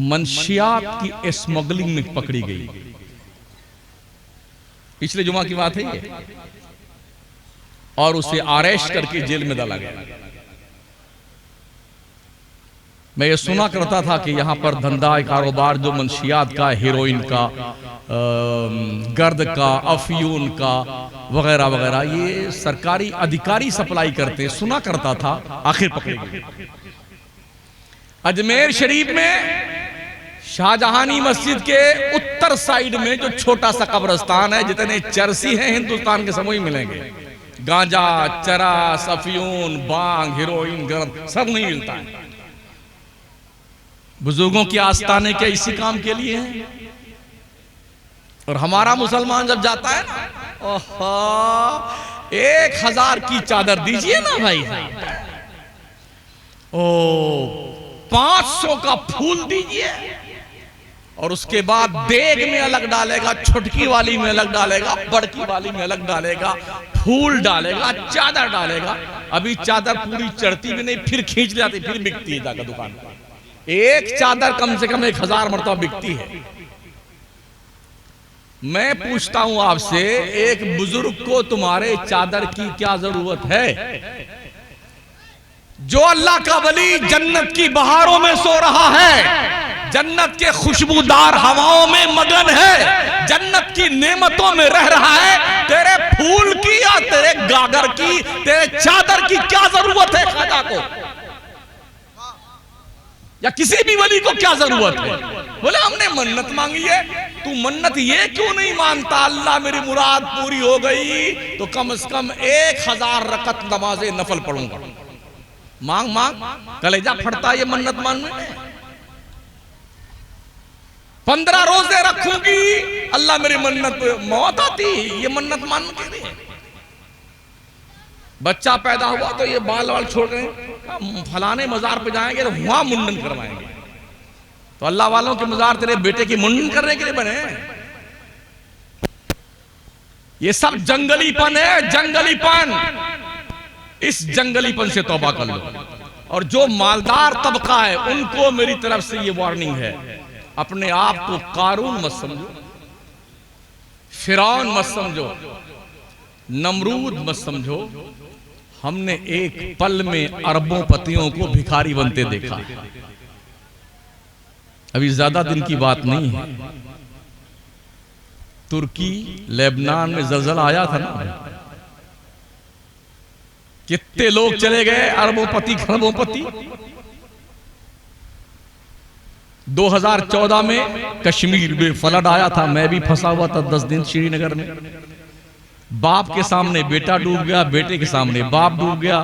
मंशियात की स्मगलिंग में पकड़ी गई। पिछले जुमा की बात है ये, और उसे अरेस्ट करके जेल में डाला गया। मैं ये सुना करता था कि यहाँ पर धंधा कारोबार जो मंशियात का, हेरोइन का, गर्द का, अफयून का वगैरह वगैरह, ये सरकारी अधिकारी सप्लाई करते, सुना करता था। आखिर पकड़े गए। अजमेर शरीफ में शाहजहानी मस्जिद के उत्तर साइड में जो छोटा सा कब्रिस्तान है, जितने चरसी हैं हिंदुस्तान के समूह मिलेंगे। गांजा, चरस, अफयून, बांग, हीरोइन, गर्द सब नहीं मिलता है। बुजुर्गों के आस्थाने क्या इसी काम के लिए हैं? और हमारा मुसलमान जब जाता है ना, ओहो, 1000 की चादर दीजिए ना भाई, ओ 500 का फूल दीजिए, और उसके बाद देग में अलग डालेगा, छुटकी वाली में अलग डालेगा, बड़की वाली में अलग डालेगा, फूल डालेगा, चादर डालेगा। अभी चादर पूरी चढ़ती भी नहीं, फिर खींच जाती, फिर बिकती है जाकर दुकान पर। एक चादर कम से कम 1000 मरतबा बिकती है। मैं पूछता हूं आपसे, एक बुजुर्ग को तुम्हारे चादर की क्या जरूरत है? जो अल्लाह का वली जन्नत की बहारों में सो रहा है, जन्नत के खुशबूदार हवाओं में मगन है, जन्नत की नेमतों में रह रहा है, तेरे फूल की या तेरे गागर की, तेरे चादर की क्या जरूरत है ख्वाजा को? या किसी भी वली को क्या जरूरत है? बोले हमने मन्नत मांगी है। तू मन्नत ये क्यों नहीं मानता, अल्लाह मेरी मुराद पूरी हो गई तो कम से कम 1000 रकत नमाज़े नफल पढ़ूंगा। मांग मांग, कलेजा फटता ये मन्नत मांगने में। 15 रोजे रखूंगी, अल्लाह मेरी मन्नत, मौत आती ये मन्नत मानने के लिए। बच्चा पैदा हुआ तो ये बाल वाल छोड़ रहे हैं, फलाने मजार पे जाएंगे तो वहां मुंडन करवाएंगे। तो अल्लाह वालों के मजार तेरे बेटे की मुंडन करने के लिए बने? ये सब जंगलीपन है, जंगलीपन। इस जंगलीपन से तौबा कर लो। और जो मालदार तबका है उनको मेरी तरफ से ये वार्निंग है, अपने आप को कारून मत समझो, फिरौन मत समझो, नमरूद मत समझो। हमने एक पल में अरबों पतियों को भिखारी बनते देखा। अभी ज्यादा दिन की बात नहीं है, तुर्की लेबनान में जलजला आया था ना, कितने लोग चले गए, अरबोपति खरबोपति। 2014 में कश्मीर में फ्लड आया था, मैं भी फंसा हुआ था 10 दिन श्रीनगर में। बाप के सामने बेटा डूब गया, बेटे के सामने बाप डूब गया,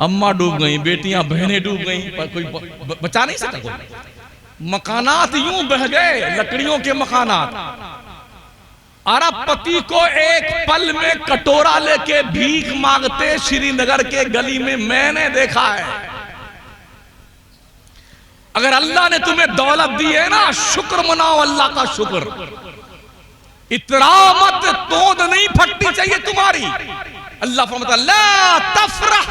अम्मा डूब गई, बेटियां बहनें डूब गई, पर कोई बचा नहीं सका कोई। मकानात यूं बह गए, लकड़ियों के मकानात। अरबपति को एक पल में कटोरा लेके भीख मांगते श्रीनगर के गली में मैंने देखा है। अगर अल्लाह ने तुम्हें दौलत दी है ना, शुक्र मनाओ अल्लाह का शुक्र। इतरा मत, तोंद नहीं फटनी चाहिए तुम्हारी। अल्लाह फरमाता ला तफरह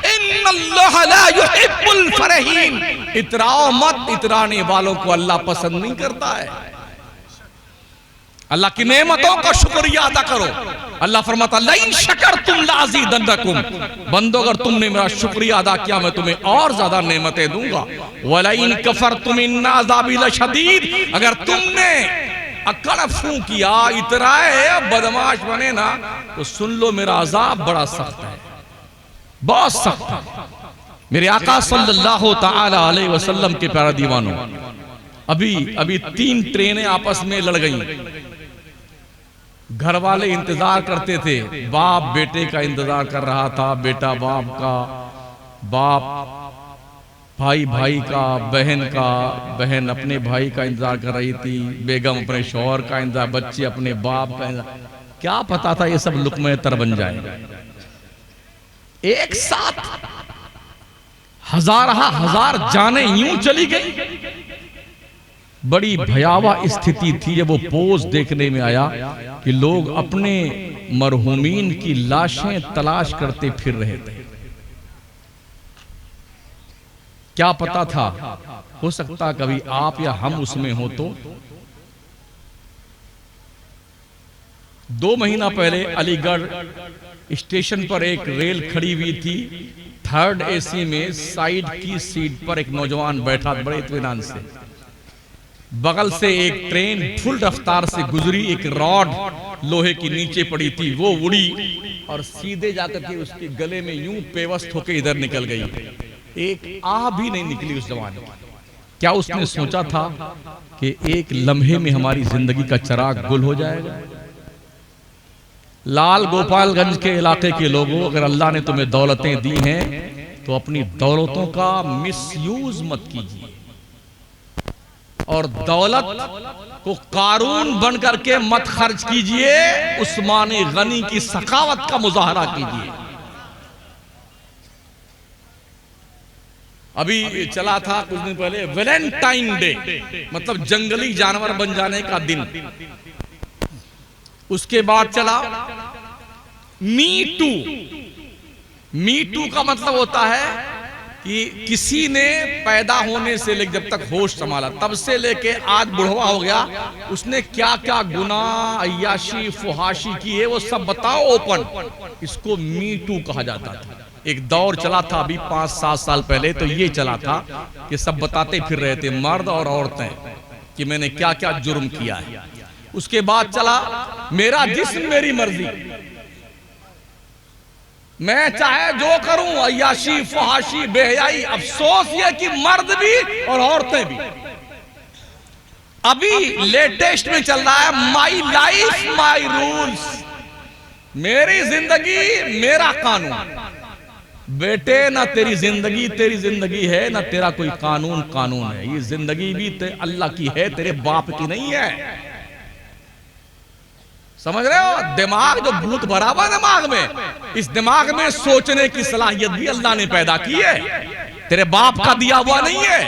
इन्नल्लाह ला युहिब्बुल फरहीन। इतराओ मत, इतराने वालों को अल्लाह पसंद नहीं करता है। अल्लाह की नेमतों का शुक्रिया अदा करो। अल्लाह फरमाता लइन शकरतुम लाज़ीदन्नकुम, बंदो अगर तुमने मेरा शुक्रिया अदा किया मैं तुम्हें और ज्यादा नेमतें दूंगा। वलइन कफरतुम इन्ना अज़ाबी लशदीद, अगर तुमने अकड़ फू किया, इतराए, बदमाश बने ना, तो सुन लो मेरा अजाब बड़ा सख्त है, बहुत सख्त है। मेरे आका सल्लल्लाहु ताला अलैहि वसल्लम के प्यारे दीवानों, अभी 3 ट्रेनें आपस में लड़ गई। घर वाले इंतजार करते थे, बाप बेटे का इंतजार कर रहा था, बेटा बाप का, बाप भाई भाई का, बहन का, बहन अपने भाई का इंतजार कर रही थी, बेगम अपने शौहर का इंतजार, बच्चे अपने बाप का इंतजार। क्या पता था ये सब लुक़्मे तर बन जाएगा। एक साथ हजार जाने यूं चली गई। बड़ी भयावह स्थिति थी जब वो पोज देखने में आया कि लोग अपने मरहूमीन की लाशें तलाश करते फिर रहे थे। क्या पता था, हो सकता कभी आप या हम उसमें हो। तो 2 महीना पहले अलीगढ़ स्टेशन पर एक रेल खड़ी हुई थी। 3rd AC में साइड की सीट पर एक नौजवान बैठा, बड़े इत्मीनान से। बगल से एक ट्रेन फुल रफ्तार से गुजरी, एक रॉड लोहे की नीचे पड़ी थी, वो उड़ी और सीधे जाकर के उसके गले में यूं पेवस्त होकर इधर निकल गई। एक आह भी नहीं निकली उस जवान की। क्या उसने सोचा था कि एक लम्हे में हमारी जिंदगी का चिराग गुल हो जाएगा? लाल गोपालगंज के इलाके के लोगों, अगर अल्लाह ने तुम्हें दौलतें दी हैं तो अपनी दौलतों का मिसयूज मत कीजिए और दौलत को कारून बन करके मत खर्च कीजिए। उस्मान गनी की सखावत का मुजाहरा कीजिए। अभी चला था कुछ दिन पहले वैलेंटाइन डे, मतलब जंगली जानवर बन जाने का दिन। उसके बाद चला मी टू। मी टू का मतलब होता है कि किसी ने पैदा होने से लेकर जब तक होश संभाला तब से लेके आज बुढ़वा हो गया, उसने क्या क्या गुनाह, अय्याशी, फुहाशी की है वो सब बताओ ओपन। इसको मी टू कहा जाता था। एक दौर चला था अभी 5-7 साल पहले, तो ये चला था कि सब बताते फिर रहे थे मर्द और औरतें कि मैंने क्या क्या जुर्म किया है। उसके बाद चला मेरा जिस्म मेरी मर्जी, मैं चाहे जो करूं, अय्याशी, फहाशी, बेहयाई। अफसोस ये कि मर्द भी और औरतें भी। अभी लेटेस्ट में चल रहा है माई लाइफ माई रूल्स, मेरी जिंदगी मेरा कानून। बेटे ना तेरी जिंदगी है, ना तेरा कोई कानून है। ये जिंदगी भी अल्लाह की है, तेरे बाप की नहीं है। समझ रहे हो? दिमाग जो भूत भरा हुआ दिमाग में, इस दिमाग में सोचने की सलाहियत भी अल्लाह ने पैदा की है, तेरे बाप का दिया हुआ नहीं है।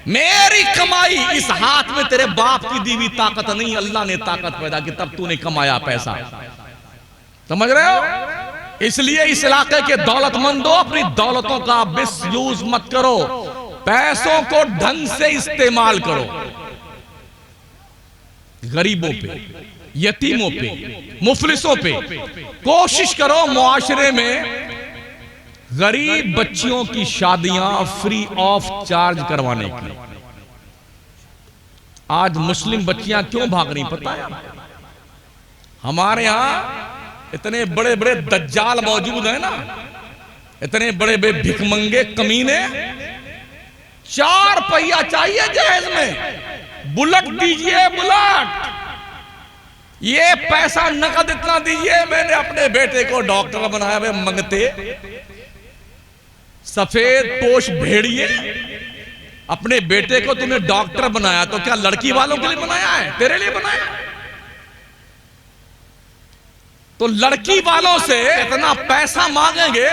मेरी कमाई, इस हाथ में तेरे बाप की दी हुई ताकत नहीं, अल्लाह ने ताकत पैदा की, तब तूने कमाया पैसा। समझ रहे हो? इसलिए इस इलाके के दौलतमंदों, अपनी दौलतों का मिसयूज मत करो, पैसों को ढंग से इस्तेमाल करो। गरीबों पे, यतीमों पे, मुफलिसों पे कोशिश करो मुआशरे में गरीब बच्चियों की शादियां फ्री ऑफ चार्ज करवाने की। आज मुस्लिम बच्चियां क्यों भाग रही पता है? हमारे यहां इतने बड़े बड़े दज्जाल मौजूद हैं ना, इतने बड़े बड़े भिखमंगे कमीने। 4 पहिया चाहिए जहेज में, बुलेट दीजिए बुलेट, ये पैसा नकद इतना दीजिए। मैंने अपने बेटे को डॉक्टर बनाया, वे मंगते सफेद पोश भेड़िए। अपने बेटे को तूने डॉक्टर बनाया तो क्या लड़की वालों के लिए बनाया है? तेरे लिए बनाया? तो लड़की वालों से इतना पैसा मांगेंगे।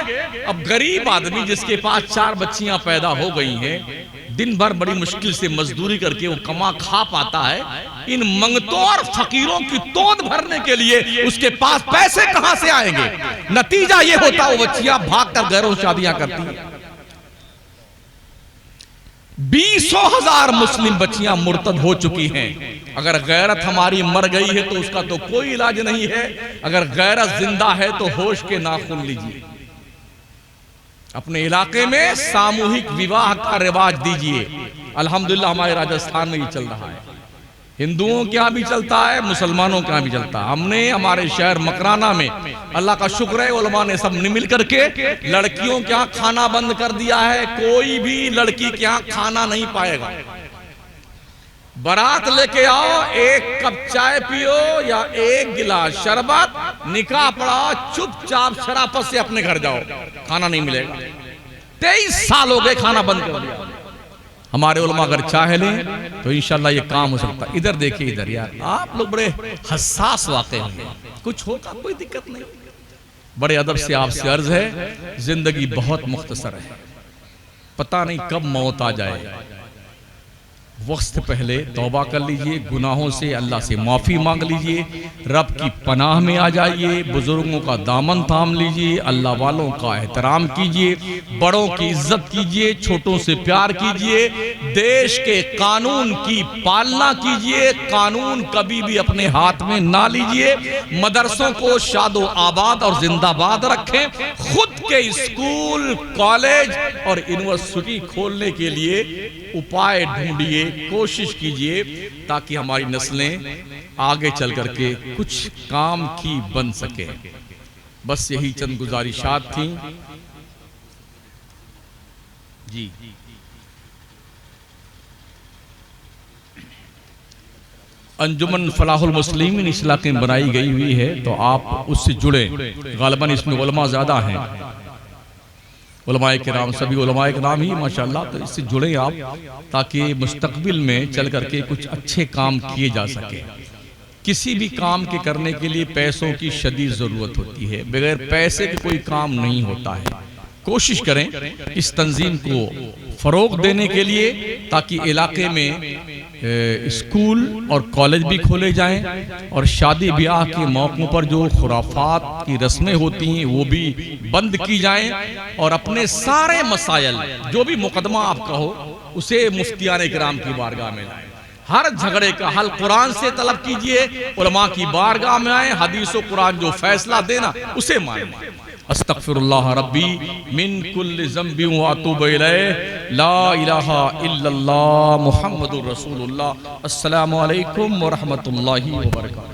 अब गरीब आदमी जिसके पास 4 बच्चियां पैदा हो गई हैं, दिन भर बड़ी मुश्किल से मजदूरी करके वो कमा खा पाता है, इन मंगतों और फकीरों की तोड़ भरने के लिए उसके पास पैसे कहां से आएंगे? नतीजा ये होता वो बच्चियां भागकर घरों शादियां करती हैं। 20,000 मुस्लिम बच्चियां मुर्तद हो चुकी हैं। अगर गैरत हमारी मर गई है तो उसका तो कोई इलाज नहीं है, अगर गैरत जिंदा है तो होश के नाखून लीजिए। अपने इलाके में सामूहिक विवाह का रिवाज दीजिए। अल्हम्दुलिल्लाह हमारे राजस्थान में ये चल रहा है, हिंदुओं के यहाँ भी चलता है, मुसलमानों के यहाँ भी चलता है। हमने हमारे शहर मकराना में, अल्लाह का शुक्र है, उलमा ने सब मिल करके लड़कियों के यहाँ खाना बंद कर दिया है। कोई भी लड़की के यहाँ खाना नहीं पाएगा। बारात लेके आओ, एक कप चाय पियो या एक गिलास शरबत, निकाह पढ़ाओ, चुपचाप शराफत से अपने घर जाओ, खाना नहीं मिलेगा। 23 साल हो गए खाना बंद कर दिया। हमारे उलमा अगर चाह लें तो इंशाल्लाह ये काम हो सकता है। इधर देखिए, इधर यार आप लोग बड़े हसास वाक़े हैं, कुछ होगा कोई दिक्कत नहीं। बड़े अदब से आपसे अर्ज है, जिंदगी बहुत मुख्तसर है, पता नहीं कब मौत आ जाए। वक्त से पहले तौबा कर लीजिए, गुनाहों से अल्लाह से माफ़ी मांग लीजिए, रब की पनाह में आ जाइए, बुजुर्गों का दामन थाम लीजिए, अल्लाह वालों का एहतराम कीजिए, बड़ों की इज्जत कीजिए, छोटों से प्यार कीजिए, देश के कानून की पालना कीजिए, कानून कभी भी अपने हाथ में ना लीजिए, मदरसों को शादो आबाद और जिंदाबाद रखें, खुद के स्कूल, कॉलेज और यूनिवर्सिटी खोलने के लिए उपाय ढूंढिए, कोशिश कीजिए, ताकि हमारी नस्लें आगे चल करके कुछ काम की बन सके। बस यही चंद गुजारिशात थी जी। अंजुमन फलाहुल मुस्लिमीन इस इलाके में बनाई गई हुई है, तो आप उससे जुड़े। गालिबन इसमें उलमा ज्यादा हैं, उलमाए किराम, सभी उलमाए किराम ही माशाअल्लाह, तो इससे जुड़े आप, ताकि मुस्तकबिल में चल करके कुछ अच्छे काम किए जा सके। किसी भी काम के करने के लिए पैसों की शदीद ज़रूरत होती है, बगैर पैसे के कोई काम नहीं होता है। कोशिश करें इस तंजीम को फ़रोग देने के लिए, ताकि इलाके में स्कूल और कॉलेज भी खोले जाएं, और शादी ब्याह के मौक़ों पर जो खुराफात की रस्में होती हैं वो भी बंद की जाएं, और अपने सारे मसाइल, जो भी मुकदमा आपका हो, उसे मुफ्तियान किराम की बारगाह में लाएं। हर झगड़े का हल कुरान से तलब कीजिए, उलमा की बारगाह में आए, हदीस और कुरान जो फैसला देना उसे माने। अस्तगफिरुल्लाह रब्बी मिन कुल्लि ज़ंबि व अतूबु इलैह, ला इलाहा इल्लल्लाह मुहम्मदुर रसूलुल्लाह। अस्सलामु अलैकुम व रहमतुल्लाहि व बरकातहू।